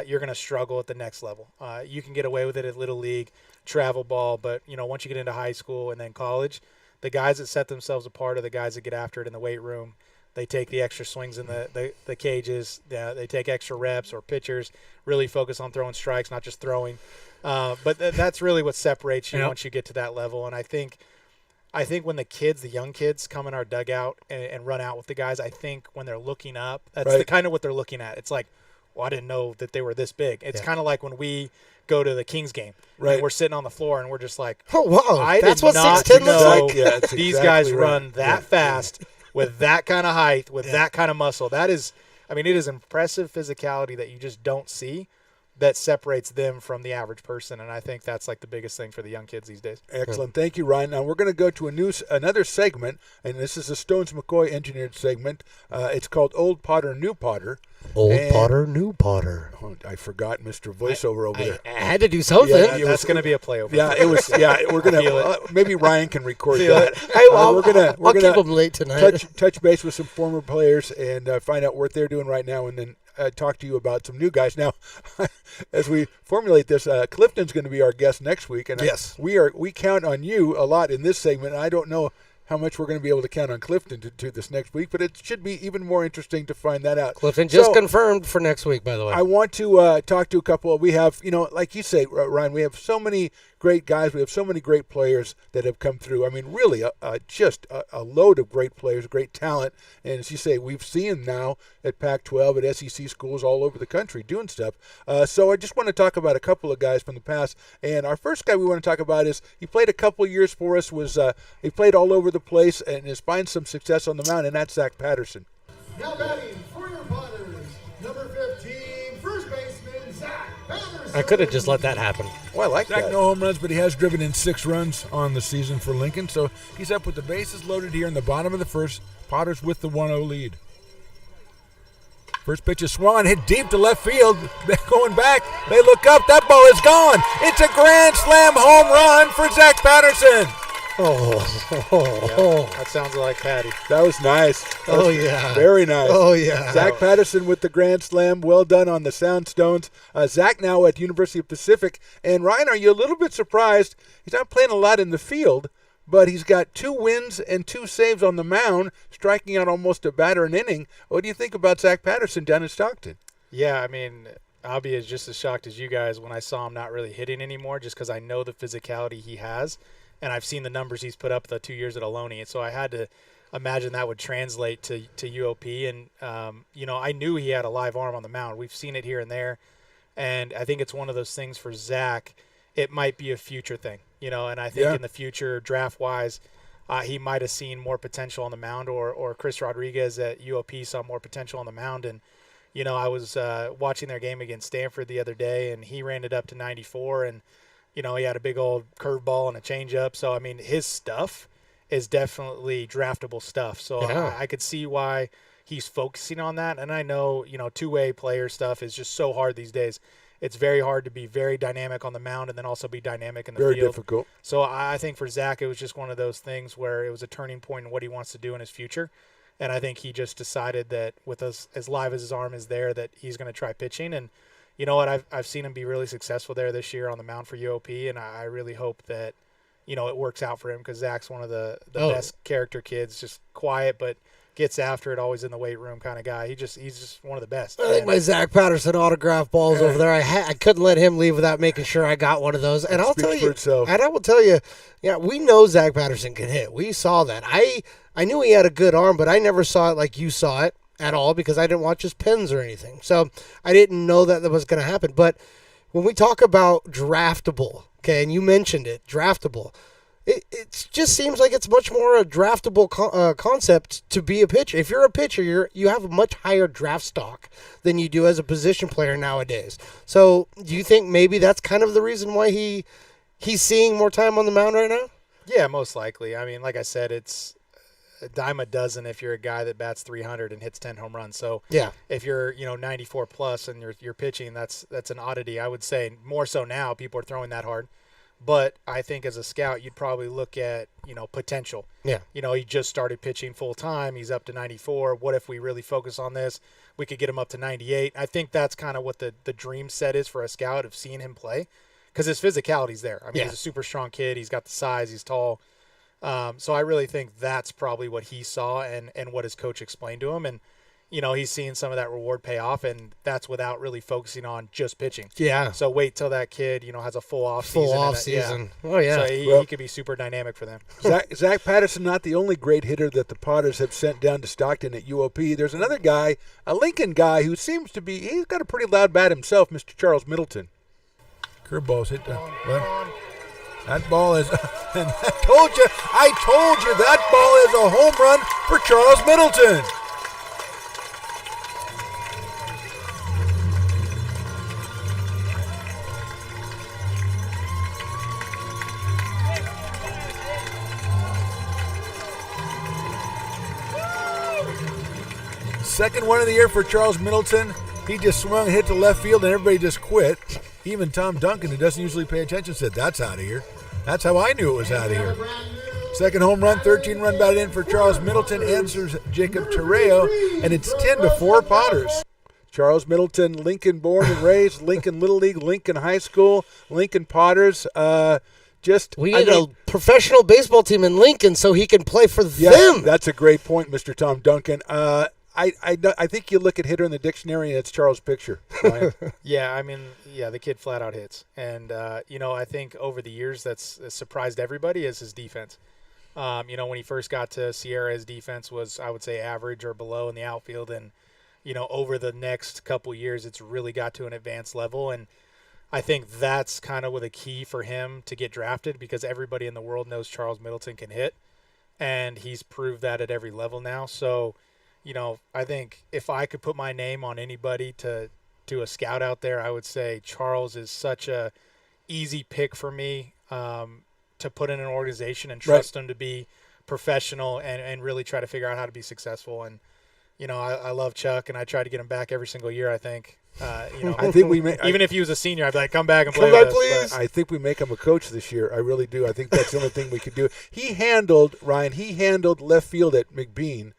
you're going to struggle at the next level. You can get away with it at Little League, travel ball, but, once you get into high school and then college, the guys that set themselves apart are the guys that get after it in the weight room. They take the extra swings in the cages. They take extra reps, or pitchers really focus on throwing strikes, not just throwing. But that's really what separates you once you get to that level. And I think when the young kids come in our dugout and run out with the guys, I think when they're looking up, that's Right. the kind of what they're looking at. It's like, well, I didn't know that they were this big. It's kind of like when we go to the Kings game. Right. And we're sitting on the floor and we're just like, Oh, wow. I That's did what not 6'10" looks know like. Yeah, that's these exactly guys right. run that fast with that kind of height, with that kind of muscle. That is, it is impressive physicality that you just don't see that separates them from the average person. And I think that's like the biggest thing for the young kids these days. Excellent. Thank you, Ryan. Now we're going to go to another segment, and this is a Stones McCoy engineered segment. It's called Old Potter, New Potter. Old And- Potter, new Potter. Oh, I forgot Mr. Voiceover over there. I had to do something. Yeah, That's going to be a play over. Yeah, it was. Yeah, we're gonna. Feel it. Maybe Ryan can record Feel that. Hey, well, we're gonna I'll keep them late tonight. touch base with some former players and find out what they're doing right now, and then talk to you about some new guys. Now, as we formulate this, Clifton's going to be our guest next week, and Yes. we count on you a lot in this segment. And I don't know how much we're going to be able to count on Clifton to do this next week, but it should be even more interesting to find that out. Clifton just So, confirmed for next week, by the way. I want to talk to a couple. We have, like you say, Ryan, we have so many great guys. We have so many great players that have come through. I mean, really, just a load of great players, great talent. And as you say, we've seen them now at Pac-12, at SEC schools all over the country doing stuff. So I just want to talk about a couple of guys from the past. And our first guy we want to talk about is he played a couple years for us. He played all over the place and has found some success on the mound, and that's Zach Patterson. Now batting for your Potters, number 15, first baseman, Zach Patterson. I could have just let that happen. Well, I like Zach, that. no home runs, but he has driven in 6 runs on the season for Lincoln. So he's up with the bases loaded here in the bottom of the first. Potters with the 1-0 lead. First pitch is Swan, hit deep to left field. They're going back. They look up. That ball is gone. It's a grand slam home run for Zach Patterson. That sounds like Patty. That was nice. That Oh, was yeah. Very nice. Oh, yeah. Zach Patterson with the grand slam. Well done on the Soundstones. Zach now at University of Pacific. And Ryan, are you a little bit surprised? He's not playing a lot in the field, but he's got 2 wins and 2 saves on the mound, striking out almost a batter an inning. What do you think about Zach Patterson down in Stockton? Yeah, I'll be just as shocked as you guys when I saw him not really hitting anymore, just because I know the physicality he has, and I've seen the numbers he's put up the 2 years at Ohlone, and so I had to imagine that would translate to UOP. And I knew he had a live arm on the mound. We've seen it here and there, and I think it's one of those things for Zach. It might be a future thing, and I think in the future, draft-wise, he might have seen more potential on the mound, or Chris Rodriguez at UOP saw more potential on the mound. And I was watching their game against Stanford the other day, and he ran it up to 94, and he had a big old curveball and a changeup. So his stuff is definitely draftable stuff. So Yeah. I could see why he's focusing on that. And I know two-way player stuff is just so hard these days. It's very hard to be very dynamic on the mound and then also be dynamic in the Very field. difficult. So I think for Zach, it was just one of those things where it was a turning point in what he wants to do in his future. And I think he just decided that with as live as his arm is there, that he's going to try pitching. And you know what? I've seen him be really successful there this year on the mound for UOP, and I really hope that it works out for him, because Zach's one of the best character kids, just quiet but gets after it, always in the weight room kind of guy. He's just one of the best. I think my Zach Patterson autograph balls over there. I couldn't let him leave without making sure I got one of those. And I'll tell you, and I will tell you, yeah, we know Zach Patterson can hit. We saw that. I knew he had a good arm, but I never saw it like you saw it at all because I didn't watch his pins or anything. So I didn't know that was going to happen. But when we talk about draftable, okay, and you mentioned it, draftable. It just seems like it's much more a draftable concept to be a pitcher. If you're a pitcher, you have a much higher draft stock than you do as a position player nowadays. So do you think maybe that's kind of the reason why he's seeing more time on the mound right now? Yeah, most likely. I mean, like I said, it's a dime a dozen if you're a guy that bats 300 and hits 10 home runs. So yeah, if you're 94 plus and you're pitching, that's an oddity. I would say more so now. People are throwing that hard. But I think as a scout, you'd probably look at, potential. Yeah. He just started pitching full time. He's up to 94. What if we really focus on this? We could get him up to 98. I think that's kind of what the dream set is for a scout of seeing him play because his physicality's there. I mean, he's a super strong kid. He's got the size. He's tall. So I really think that's probably what he saw and what his coach explained to him. And, he's seeing some of that reward pay off, and that's without really focusing on just pitching. Yeah. So wait till that kid, has a full off season. Oh, yeah. So he could be super dynamic for them. Zach Patterson, not the only great hitter that the Potters have sent down to Stockton at UOP. There's another guy, a Lincoln guy, who seems to be, he's got a pretty loud bat himself, Mr. Charles Middleton. Curveball's hit down. Well, that ball is, and I told you that ball is a home run for Charles Middleton. Second one of the year for Charles Middleton. He just swung, hit to left field, and everybody just quit. Even Tom Duncan, who doesn't usually pay attention, said, that's out of here. That's how I knew it was out of here. Second home run, 13-run bat in for Charles Middleton, answers Jacob Terreo, and it's 10-4 Potters. Charles Middleton, Lincoln born and raised, Lincoln Little League, Lincoln High School, Lincoln Potters. We need a professional baseball team in Lincoln so he can play for them. That's a great point, Mr. Tom Duncan. I think you look at hitter in the dictionary and it's Charles' picture. Yeah, the kid flat out hits. And, I think over the years that's surprised everybody is his defense. When he first got to Sierra, his defense was, I would say, average or below in the outfield. And, over the next couple years, it's really got to an advanced level. And I think that's kind of what a key for him to get drafted because everybody in the world knows Charles Middleton can hit. And he's proved that at every level now. So, I think if I could put my name on anybody to a scout out there, I would say Charles is such a easy pick for me to put in an organization and trust him to be professional and really try to figure out how to be successful. And, I love Chuck, and I try to get him back every single year, I think. I think we may, even if he was a senior, I'd be like, come back and play with us. Please. I think we make him a coach this year. I really do. I think that's the only thing we could do. He handled left field at McBean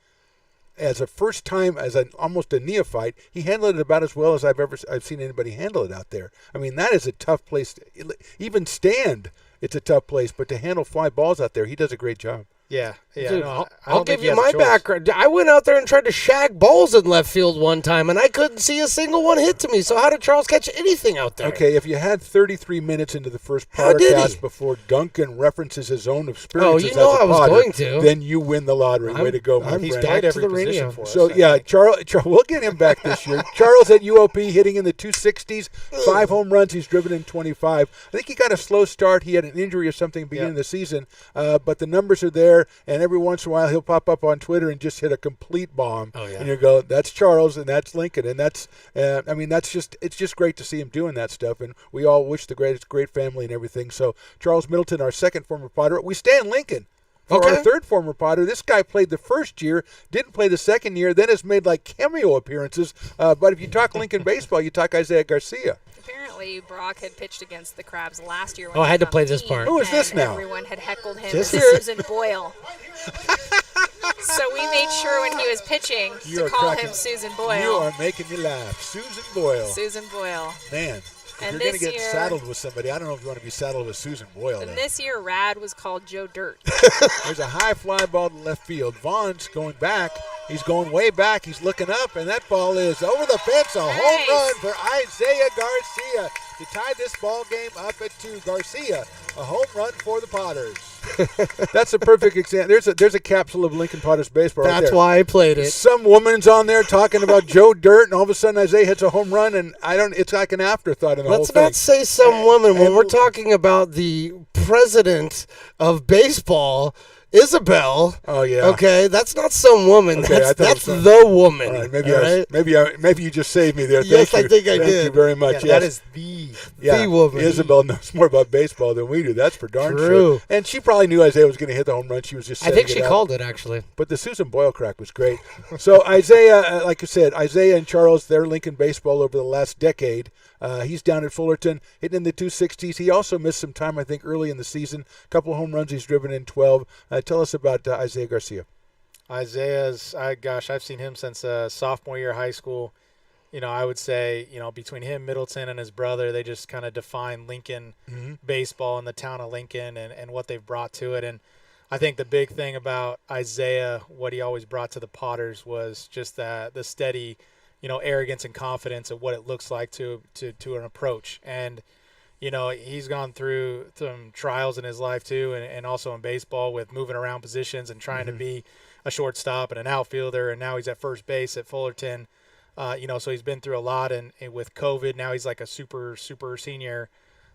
as a first time, as almost a neophyte. He handled it about as well as I've seen anybody handle it out there. I mean, that is a tough place to even stand. It's a tough place, but to handle fly balls out there, he does a great job. Yeah. Dude, No, I'll give you my background. I went out there and tried to shag balls in left field one time, and I couldn't see a single one hit to me. So how did Charles catch anything out there? Okay, if you had 33 minutes into the first How did he? podcast before Duncan references his own experiences you know as a I was Potter, going to. then you win the lottery. Way to go, my He's friend. played every to the position radio. for us. So, I yeah, think. Charles, we'll get him back this year. Charles at UOP hitting in the 260s, 5 home runs. He's driven in 25. I think he got a slow start. He had an injury or something at the beginning of the season, but the numbers are there, and every once in a while he'll pop up on Twitter and just hit a complete bomb. Oh, yeah. And you go, that's Charles, and that's Lincoln, and that's it's just great to see him doing that stuff, and we all wish the great family and everything. So Charles Middleton, our second former Potter. We stay in Lincoln. For our third former Potter, this guy played the first year, didn't play the second year, then has made like cameo appearances. But if you talk Lincoln baseball, you talk Isaiah Garcia. Apparently, Brock had pitched against the Crabs last year. Oh, I had to play this part. Who is this now? Everyone had heckled him Just as here. Susan Boyle. So we made sure when he was pitching You to are call cracking- him Susan You Boyle. are making me laugh. Susan Boyle. Susan Boyle. Man, if And you're going to this get year- saddled with somebody, I don't know if you want to be saddled with Susan Boyle. And then. this year, Rad was called Joe Dirt. There's a high fly ball to left field. Vaughn's going back. He's going way back. He's looking up, and that ball is over the fence. A home run for Isaiah Garcia to tie this ball game up at 2. Garcia, a home run for the Potters. That's a perfect example. There's a capsule of Lincoln Potters baseball. That's why I played it. Some woman's on there talking about Joe Dirt, and all of a sudden Isaiah hits a home run, and it's like an afterthought in the whole Let's thing. not say some woman when we're talking about the president of baseball, Isabel. Oh yeah. Okay, that's not some woman. Okay, That's the woman. All right, maybe you just saved me there. Yes, Thank I think I Thank did. you very much. Yeah, Yes. that is the woman. Isabel knows more about baseball than we do. That's for darn True. sure. And she probably knew Isaiah was going to hit the home run. She was just I think setting she it up. called it, actually. But the Susan Boyle crack was great. So Isaiah, like you said, Isaiah and Charles, they're Lincoln baseball over the last decade. He's down at Fullerton, hitting in the 260s. He also missed some time, I think, early in the season. A couple of home runs. He's driven in 12. Tell us about Isaiah Garcia. I've seen him since sophomore year of high school. I would say, between him, Middleton, and his brother, they just kind of define Lincoln baseball and the town of Lincoln and what they've brought to it. And I think the big thing about Isaiah, what he always brought to the Potters, was just the steady, arrogance and confidence of what it looks like to an approach. And, he's gone through some trials in his life too, and also in baseball with moving around positions and trying to be a shortstop and an outfielder. And now he's at first base at Fullerton. So he's been through a lot, and with COVID, now he's like a super senior.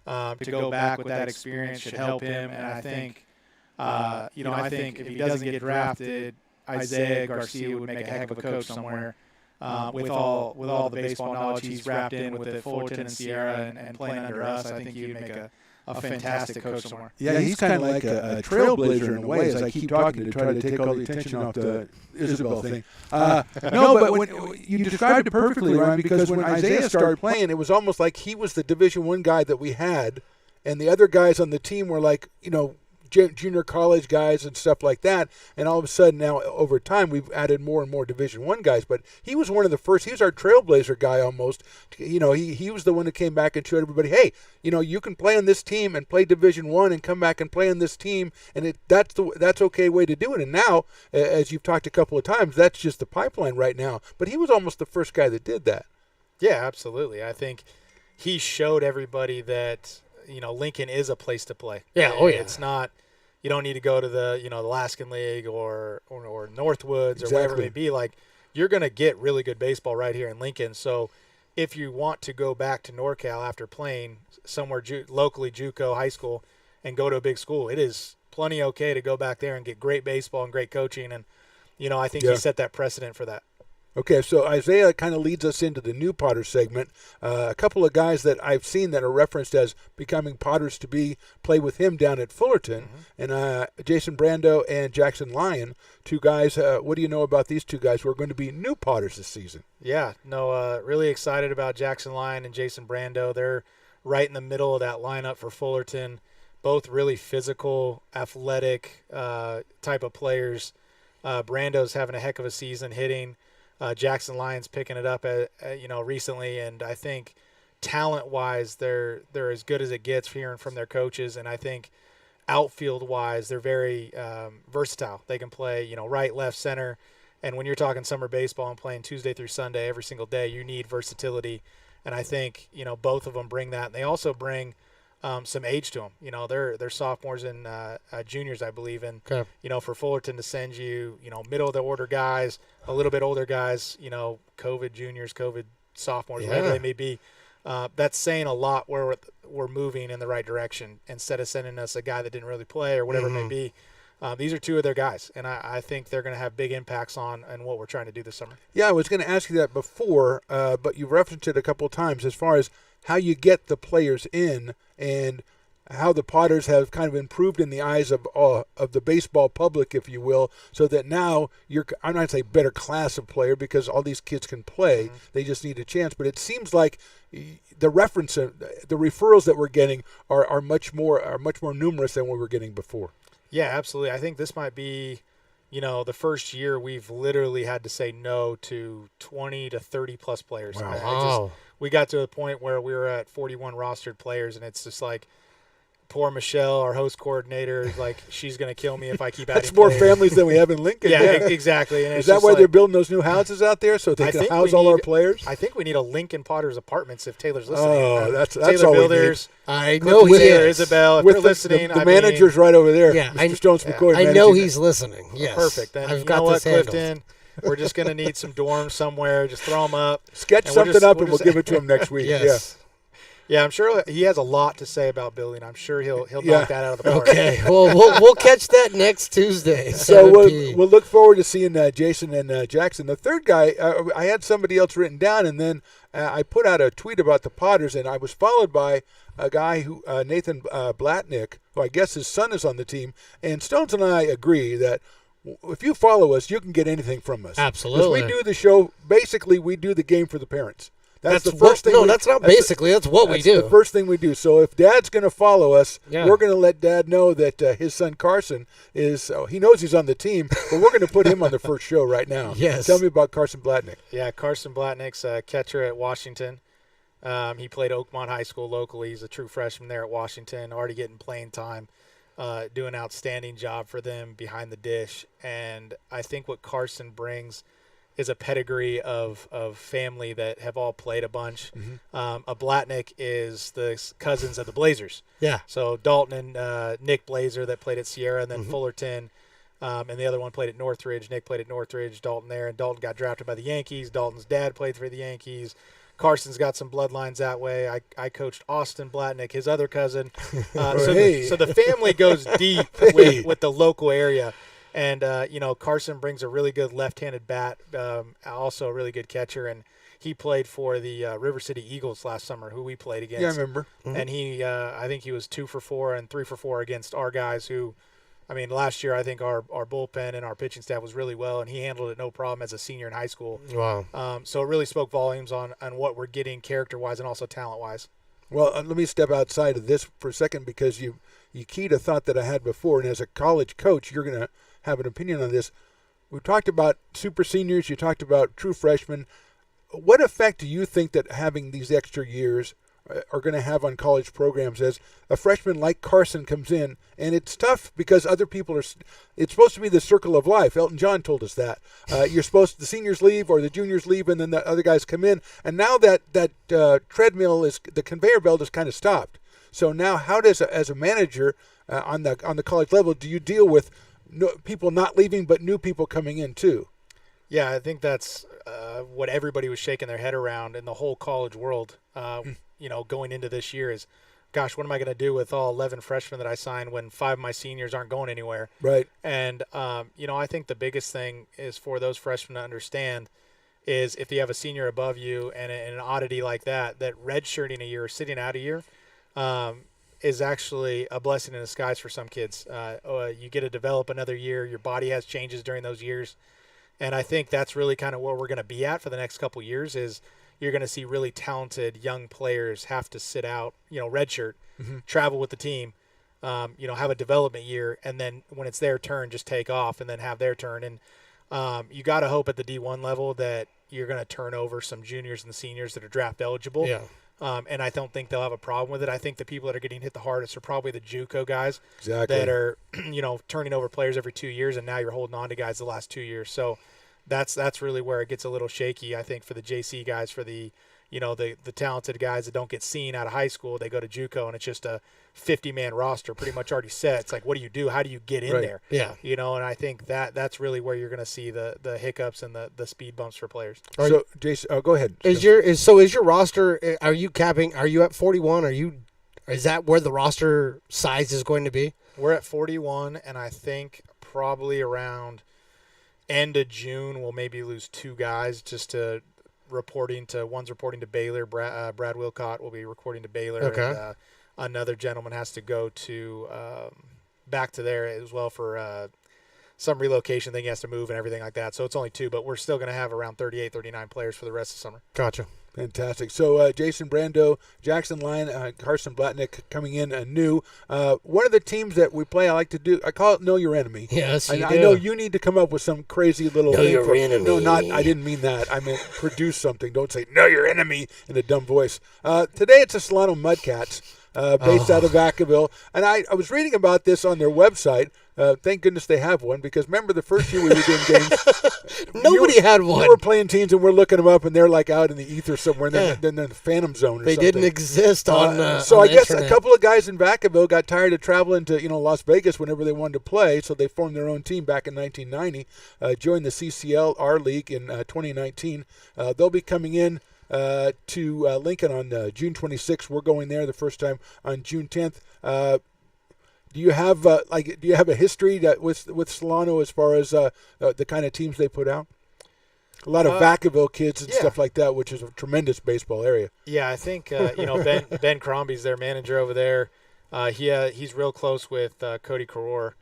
To go back with that experience should help him. And I think, I think if he doesn't get drafted, Isaiah Garcia would make a heck of a coach somewhere. With all the baseball knowledge he's wrapped in with the Fullerton and Sierra and playing under us, I think he would make a fantastic coach somewhere. Yeah, he's kind of like a trailblazer in a way, as I keep talking to try to take all the attention off the Isabel thing. No, but when you described it perfectly, Ryan, because when Isaiah started playing, It was almost like he was the Division I guy that we had, and the other guys on the team were like, junior college guys and stuff like that. And all of a sudden now, over time, we've added more and more Division I guys. But he was one of the first. He was our trailblazer guy almost. He was the one that came back and showed everybody, hey, you can play on this team and play Division I and come back and play on this team, and that's okay way to do it. And now, as you've talked a couple of times, that's just the pipeline right now. But he was almost the first guy that did that. Yeah, absolutely. I think he showed everybody that Lincoln is a place to play. Yeah, oh yeah. It's not. You don't need to go to the Alaskan League or Northwoods or whatever it may be. Like, you're going to get really good baseball right here in Lincoln. So if you want to go back to NorCal after playing somewhere locally, JUCO, high school, and go to a big school, it is plenty okay to go back there and get great baseball and great coaching. And, I think he set that precedent for that. Okay, so Isaiah kind of leads us into the new Potter segment. A couple of guys that I've seen that are referenced as becoming Potters to play with him down at Fullerton, and Jason Brando and Jackson Lyon, two guys. What do you know about these two guys who are going to be new Potters this season? Yeah, really excited about Jackson Lyon and Jason Brando. They're right in the middle of that lineup for Fullerton. Both really physical, athletic type of players. Brando's having a heck of a season hitting. Jackson Lyon's picking it up, recently, and I think talent-wise, they're as good as it gets hearing from their coaches, and I think outfield-wise, they're very versatile. They can play, right, left, center, and when you're talking summer baseball and playing Tuesday through Sunday every single day, you need versatility, and I think both of them bring that, and they also bring some age to them. They're sophomores and juniors, I believe. And, for Fullerton to send you, middle of the order guys, a little bit older guys, COVID juniors, COVID sophomores, whatever they may be, that's saying a lot where we're moving in the right direction instead of sending us a guy that didn't really play or whatever it may be. These are two of their guys, and I think they're going to have big impacts on what we're trying to do this summer. Yeah, I was going to ask you that before, but you've referenced it a couple of times as far as how you get the players in and how the Potters have kind of improved in the eyes of the baseball public, if you will, so that now I'm not going to say better class of player because all these kids can play. They just need a chance. But it seems like the referrals that we're getting are much more numerous than what we were getting before. Yeah, absolutely. I think this might be, the first year we've literally had to say no to 20 to 30 plus players. Wow. We got to a point where we were at 41 rostered players, and it's just like poor Michelle, our host coordinator, is like, she's going to kill me if I keep adding That's more players. families than we have in Lincoln. Yeah, exactly. And Is it's that just why like, they're building those new houses out there so they I can think house we all our need- players? I think we need a Lincoln Potters Apartments if Taylor's listening. Oh, that's Taylor all we need. Builders. I know he Taylor, is. Isabel, if With they're listening. the manager's right over there. Yeah, Mr. Stones McCoy. I know managing he's listening. Yes. Perfect. Then I've you got know what, this handled. Clifton? We're just going to need some dorms somewhere. Just throw them up. Sketch And we'll something just- up we'll and we'll just- give it to him next week. Yes. Yeah, I'm sure he has a lot to say about building. I'm sure he'll Yeah. knock that out of the park. Okay. Well, we'll catch that next Tuesday. So 7 we'll, p.m. we'll look forward to seeing Jason and Jackson. The third guy, I had somebody else written down, and then I put out a tweet about the Potters, and I was followed by a guy who Nathan Blatnick, who I guess his son is on the team. And Stones and I agree that if you follow us, you can get anything from us. Absolutely. 'Cause we do the show. Basically, we do the game for the parents. That's the what- first thing. No, that's not basically. That's what we That's do. the first thing we do. So if Dad's going to follow us, Yeah. we're going to let Dad know that his son Carson is. He knows he's on the team, but we're going to put him on the first show right now. Yes. Tell me about Carson Blatnick. Yeah, Carson Blatnick's a catcher at Washington. He played Oakmont High School locally. He's a true freshman there at Washington, already getting playing time, doing an outstanding job for them behind the dish. And I think what Carson brings is a pedigree of family that have all played a bunch. A Blatnick is the cousins of the Blazers. Yeah. So Dalton and Nick Blazer that played at Sierra, and then Fullerton, and the other one played at Northridge. Nick played at Northridge, Dalton there, and Dalton got drafted by the Yankees. Dalton's dad played for the Yankees. Carson's got some bloodlines that way. I coached Austin Blatnick, his other cousin. Hey. So the family goes deep with the local area. And, Carson brings a really good left-handed bat, also a really good catcher. And he played for the River City Eagles last summer, who we played against. Yeah, I remember. And he, I think he was 2 for 4 and 3 for 4 against our guys who, last year I think our bullpen and our pitching staff was really well, and he handled it no problem as a senior in high school. Wow. So it really spoke volumes on what we're getting character-wise and also talent-wise. Well, let me step outside of this for a second because you keyed a thought that I had before, and as a college coach, you're going to have an opinion on this. We talked about super seniors. You talked about true freshmen. What effect do you think that having these extra years are going to have on college programs as a freshman like Carson comes in? And it's tough because other people are – it's supposed to be the circle of life. Elton John told us that. The seniors leave or the juniors leave and then the other guys come in. And now that treadmill is – the conveyor belt is kind of stopped. So now how does, as a manager on the college level, do you deal with people not leaving but new people coming in too? Yeah, I think that's what everybody was shaking their head around in the whole college world, going into this year is, gosh, what am I going to do with all 11 freshmen that I signed when 5 of my seniors aren't going anywhere? Right. And, I think the biggest thing is for those freshmen to understand is if you have a senior above you and an oddity like that redshirting a year or sitting out a year is actually a blessing in disguise for some kids. You get to develop another year. Your body has changes during those years. And I think that's really kind of where we're going to be at for the next couple of years is you're going to see really talented young players have to sit out, redshirt, travel with the team, have a development year, and then when it's their turn, just take off and then have their turn. And you got to hope at the D1 level that you're going to turn over some juniors and seniors that are draft eligible. Yeah. And I don't think they'll have a problem with it. I think the people that are getting hit the hardest are probably the JUCO guys Exactly. that are, turning over players every 2 years, and now you're holding on to guys the last 2 years. So that's really where it gets a little shaky, I think, for the JC guys, for the talented guys that don't get seen out of high school. They go to JUCO, and it's just a 50-man roster pretty much already set. It's like, what do you do? How do you get in Right. there? Yeah. And I think that's really where you're going to see the hiccups and the speed bumps for players. So, Jason, go ahead. Is your roster? Are you capping? Are you at 41? Is that where the roster size is going to be? We're at 41, and I think probably around end of June we'll maybe lose 2 guys just to one's reporting to Baylor. Brad Wilcott will be reporting to Baylor. Okay. And, another gentleman has to go to back to there as well for some relocation thing. He has to move and everything like that. So it's only 2, but we're still going to have around 38, 39 players for the rest of the summer. Gotcha. Fantastic. So Jason Brando, Jackson Lyon, Carson Blatnick coming in new. One of the teams that we play, I call it Know Your Enemy. Yes, you I do. know you need to come up with some crazy little Know thing your for enemy. No, I didn't mean that. I meant produce something. Don't say Know Your Enemy in a dumb voice. Today it's the Solano Mudcats. based out of Vacaville. And I was reading about this on their website. Thank goodness they have one, because remember the first year we were doing games, Nobody had one. You were playing teams, and we're looking them up, and they're like out in the ether somewhere, and then they're in the Phantom Zone or They something. didn't exist on So on I the guess internet. a couple of guys in Vacaville got tired of traveling to Las Vegas whenever they wanted to play, so they formed their own team back in 1990, joined the CCL R League in 2019. They'll be coming in to Lincoln on June 26th. We're going there the first time on June 10th. Do you have a history with Solano as far as the kind of teams they put out? A lot of Vacaville kids and stuff like that, which is a tremendous baseball area. Yeah, I think Ben Crombie's their manager over there. He's real close with Cody Caror.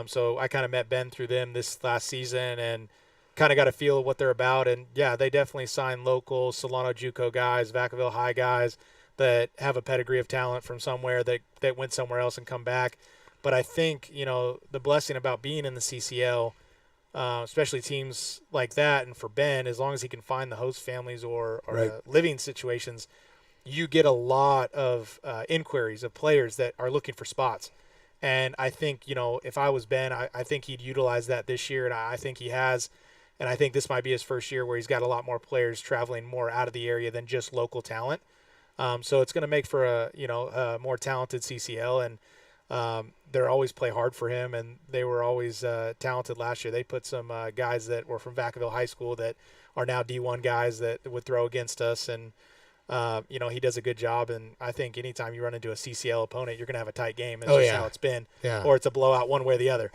So I kind of met Ben through them this last season and kind of got a feel of what they're about. And yeah, they definitely sign local Solano JUCO guys, Vacaville High guys that have a pedigree of talent from somewhere that went somewhere else and come back. But I think, the blessing about being in the CCL, especially teams like that, and for Ben, as long as he can find the host families or Right. living situations, you get a lot of inquiries of players that are looking for spots. And I think, if I was Ben, I think he'd utilize that this year, and I think he has. And I think this might be his first year where he's got a lot more players traveling more out of the area than just local talent. So it's going to make for a more talented CCL, and they'll always play hard for him. And they were always talented last year. They put some guys that were from Vacaville High School that are now D1 guys that would throw against us, and he does a good job. And I think anytime you run into a CCL opponent, you're going to have a tight game. It's just how it's been, or it's a blowout one way or the other.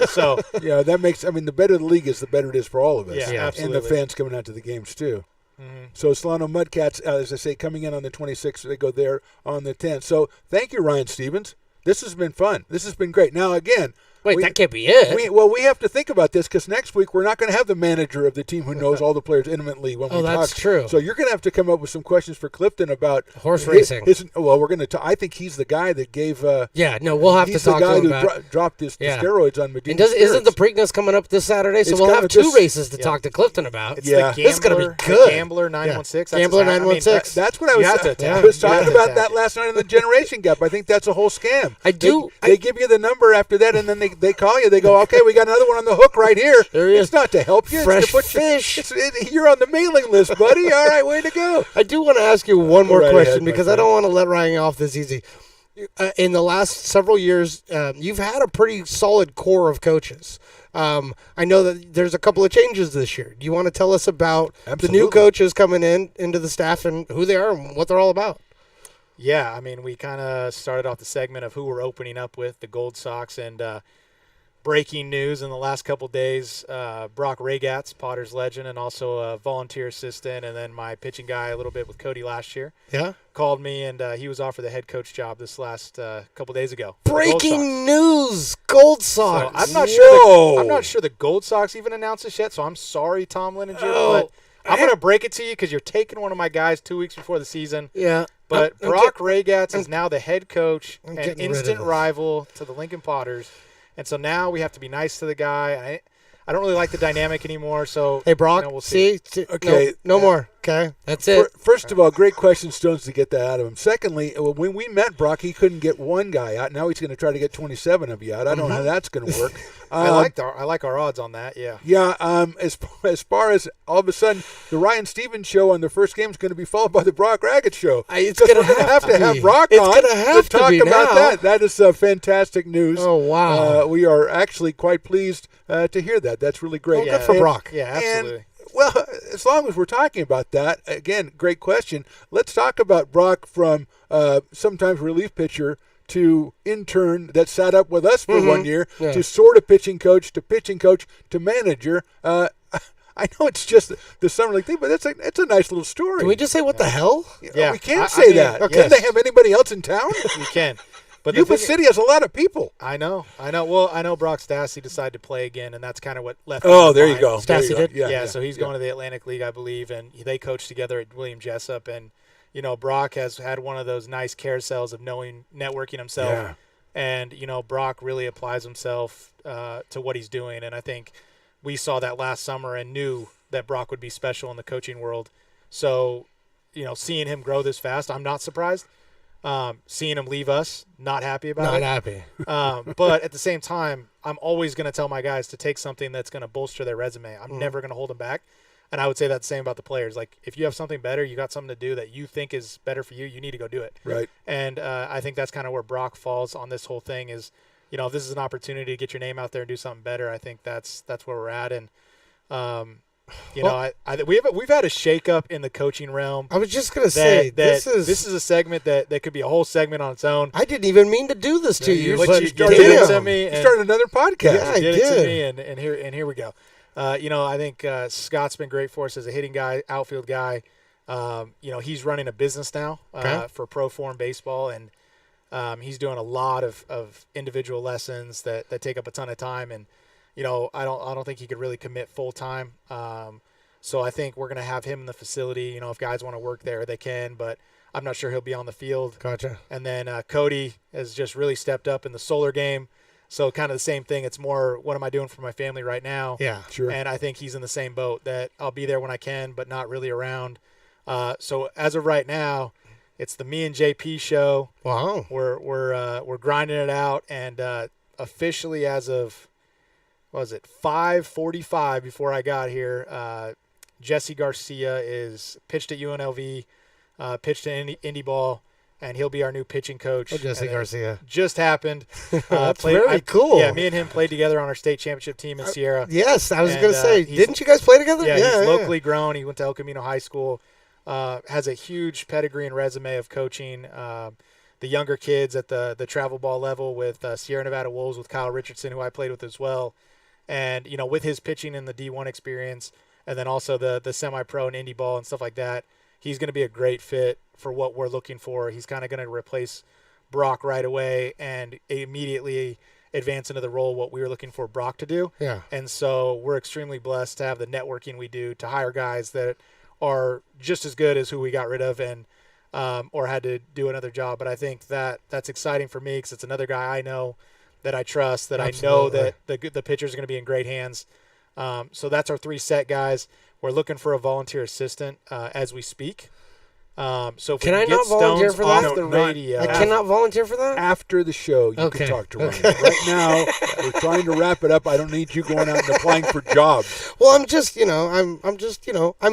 So yeah, that makes. The better the league is, the better it is for all of us. Yeah, absolutely. And the fans coming out to the games too. Mm-hmm. So Solano Mudcats, as I say, coming in on the 26th. They go there on the 10th. So thank you, Ryan Stevens. This has been fun. This has been great. Now again. Wait, that can't be it. We have to think about this, because next week we're not going to have the manager of the team who knows all the players intimately when we talk. Oh, that's true. So you're going to have to come up with some questions for Clifton about horse racing. We're going to. I think he's the guy that gave. We'll have to talk to him He's the guy about. who dropped the steroids on Medina. And isn't the Preakness coming up this Saturday? So It's we'll have coming two races to talk to Clifton about. It's Yeah. the Gambler, This is gonna be good. Gambler 916. Gambler 916. That's what I You was. have to I attack. was You have talking to about attack that it. last night in the Generation Gap. I think that's a whole scam. They give you the number after that, and then they call you. They go, okay, we got another one on the hook right here. There he is. It's not to help you. Fresh it's to put fish. You're on the mailing list, buddy. All right, way to go. I do want to ask you one more Right question, ahead, my because I friend. don't want to let Ryan off this easy. In the last several years, you've had a pretty solid core of coaches. I know that there's a couple of changes this year. Do you want to tell us about the new Absolutely. coaches coming into the staff and who they are and what they're all about? Yeah, we kind of started off the segment of who we're opening up with, the Gold Sox, and breaking news in the last couple days, Brock Ragatz, Potter's legend, and also a volunteer assistant, and then my pitching guy a little bit with Cody last year, called me, and he was offered the head coach job this last couple days ago. Breaking news, Gold Sox. So I'm not sure the Gold Sox even announced this yet, so I'm sorry, Tom Lininger, but I'm going to break it to you because you're taking one of my guys 2 weeks before the season. Yeah. But Brock Ragatz is now the head coach, an getting rid of instant this. rival to the Lincoln Potters. And so now we have to be nice to the guy. I don't really like the dynamic anymore. So Hey, Brock, we'll see. Okay. No more. Okay. That's it. First of all, great question, Stones, to get that out of him. Secondly, when we met Brock, he couldn't get one guy out. Now he's going to try to get 27 of you out. I don't know how that's going to work. I like our odds on that. Yeah. Yeah. As far as all of a sudden the Ryan Stevens show on the first game is going to be followed by the Brock Raggett show. It's 'Cause gonna we're gonna have to have be. Brock It's on gonna have to talk be about now. that. That is fantastic news. Oh, wow. We are actually quite pleased to hear that. That's really great. Well, good for Brock. Yeah, absolutely. And, well, as long as we're talking about that, again, great question. Let's talk about Brock from sometimes relief pitcher to intern that sat up with us for 1 year to sort of pitching coach to manager. I know it's just the summer league thing, but it's a nice little story. Can we just say what the hell? Yeah. We can't I say mean, that. okay. Can they have anybody else in town? You can. But the Yuba thing- City has a lot of people. I know. Well, I know Brock Stassi decided to play again, and that's kind of what left. Oh, him there you behind. go. There you Stassi go. did? Yeah, so he's going to the Atlantic League, I believe, and they coach together at William Jessup. And, Brock has had one of those nice carousels of networking himself. Yeah. And, Brock really applies himself to what he's doing. And I think we saw that last summer and knew that Brock would be special in the coaching world. So, seeing him grow this fast, I'm not surprised. Seeing him leave us, not happy about Not it. happy. But at the same time, I'm always going to tell my guys to take something that's going to bolster their resume. I'm never going to hold them back. And I would say that's the same about the players. Like, if you have something better, you got something to do that you think is better for you, you need to go do it. Right. And I think that's kind of where Brock falls on this whole thing is, you know, if this is an opportunity to get your name out there and do something better, I think that's where we're at. And, we've had a shakeup in the coaching realm. I was just going to say, this is a segment that could be a whole segment on its own. I didn't even mean to do this to you. But But you started did it it. to me. You started another podcast. Yeah, I did it to did. me, and here we go. I think Scott's been great for us as a hitting guy, outfield guy. He's running a business now for Pro Form Baseball, and he's doing a lot of individual lessons that take up a ton of time. And I don't think he could really commit full time. So I think we're going to have him in the facility. If guys want to work there, they can, but I'm not sure he'll be on the field. Gotcha. And then Cody has just really stepped up in the solar game. So kind of the same thing. It's more, what am I doing for my family right now? Yeah, sure. And I think he's in the same boat that I'll be there when I can, but not really around. So as of right now, it's the me and JP show. Wow. We're grinding it out, and officially as of 5:45 before I got here, Jesse Garcia is pitched at UNLV, pitched to Indy Ball. And he'll be our new pitching coach. Oh, Jesse Garcia. Just happened. That's very cool. Yeah, me and him played together on our state championship team in Sierra. Yes, I was And, going to say, he's- didn't you guys play together? Yeah, he's locally grown. He went to El Camino High School. Has a huge pedigree and resume of coaching the younger kids at the travel ball level with Sierra Nevada Wolves with Kyle Richardson, who I played with as well. And, with his pitching in the D1 experience and then also the semi-pro and indie ball and stuff like that, he's going to be a great fit for what we're looking for. He's kind of going to replace Brock right away and immediately advance into the role what we were looking for Brock to do. Yeah. And so we're extremely blessed to have the networking we do to hire guys that are just as good as who we got rid of and or had to do another job. But I think that's exciting for me because it's another guy I know that I trust, that Absolutely. I know that the pitchers are going to be in great hands. So that's our 3 set guys. We're looking for a volunteer assistant as we speak. So if Can we I can get not volunteer Stones for off that? the radio. I cannot volunteer for that? After the show, you Okay. can talk to Ryan. Okay. Right now, we're trying to wrap it up. I don't need you going out and applying for jobs. Well, I'm just, I'm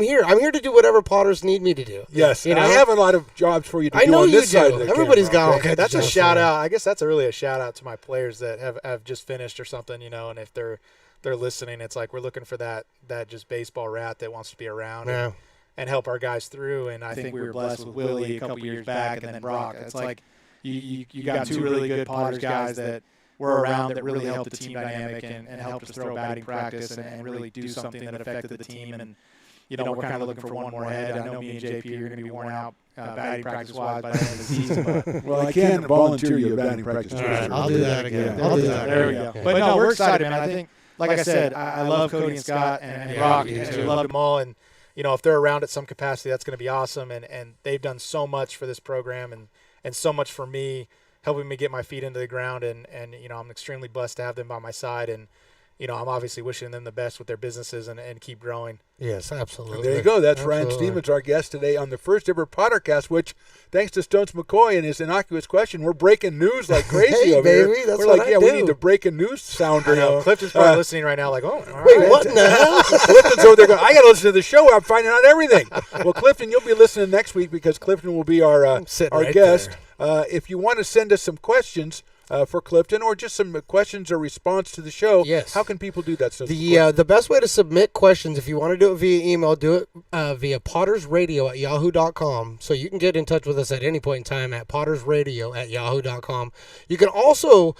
here. I'm here to do whatever Potters need me to do. Yes, You and know? I have a lot of jobs for you to I do know on you this side of do. the Everybody's camera, got all okay? kinds That's of a jobs shout for out. I guess that's really a shout out to my players that have just finished or something, and if they're listening, it's like we're looking for that just baseball rat that wants to be around Yeah. and help our guys through. And I think we were blessed with Willie a couple years back, and then Brock. It's like you got 2 really good Potters guys that were around that really helped the team dynamic and helped us throw batting practice and really do something that affected the team. And we're kind of looking for one more head. I know me and JP are going to be worn out batting practice wise by the end of the season. But Well, I can volunteer you a batting practice. All right, I'll do that again. Yeah. I'll do that. there we go. But no, we're excited, man. I think, like I said, I love Cody and Scott and Brock. me And too. we love them all. And, if they're around at some capacity, that's going to be awesome. And they've done so much for this program and so much for me, helping me get my feet into the ground. And I'm extremely blessed to have them by my side. And, I'm obviously wishing them the best with their businesses and keep growing. Yes, absolutely. There you go. That's Ryan Absolutely. Stevens, our guest today on the first ever PotterCast, which, thanks to Stones McCoy and his innocuous question, we're breaking news like crazy Hey, over baby, here. that's We're what like, I yeah, we do. need the breaking news sounder. Clifton's probably listening right now like, oh, all Wait, right. what in the hell? Clifton's over there going, I got to listen to the show. I'm finding out everything. Well, Clifton, you'll be listening next week because Clifton will be our sitting our right guest. If you want to send us some questions for Clifton or just some questions or response to the show, Yes. how can people do that? So The best way to submit questions, if you want to do it via email, do it via pottersradio@yahoo.com. So you can get in touch with us at any point in time at pottersradio@yahoo.com. You can also,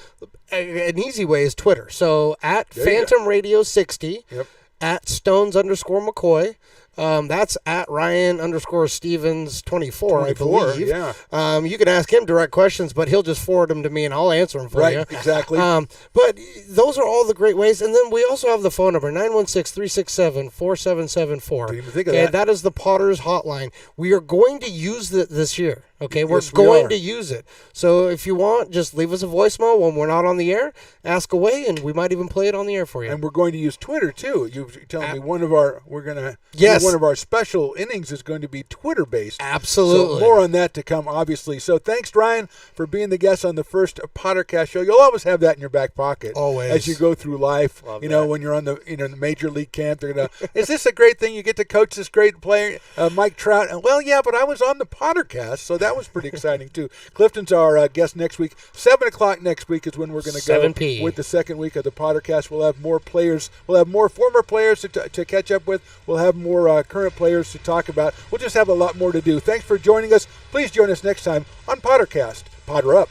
an easy way is Twitter. So at There you Phantom Radio 60, Yep. at Stones_McCoy. That's at Ryan_Stevens24, I 24, believe. yeah. You can ask him direct questions, but he'll just forward them to me and I'll answer them for Right, you. exactly. But those are all the great ways. And then we also have the phone number, 916-367-4774. Didn't even think of Okay, that. that is the Potters hotline. We are going to use it this year. Okay, we're Yes, we going are. to use it. So if you want, just leave us a voicemail when we're not on the air. Ask away, and we might even play it on the air for you. And we're going to use Twitter too. You're telling me we're going to Yes, one of our special innings is going to be Twitter-based. Absolutely. So more on that to come, obviously. So thanks, Ryan, for being the guest on the first PotterCast show. You'll always have that in your back pocket. Always. As you go through life. Love you know, that. when you're on the the major league camp, they're going to, is this a great thing? You get to coach this great player, Mike Trout. And, well, yeah, but I was on the PotterCast, so that was pretty exciting, too. Clifton's our guest next week. 7 o'clock next week is when we're going to go 7 p. with the second week of the PotterCast. We'll have more players. We'll have more former players to catch up with. We'll have more current players to talk about. We'll just have a lot more to do. Thanks for joining us. Please join us next time on PotterCast. Potter up.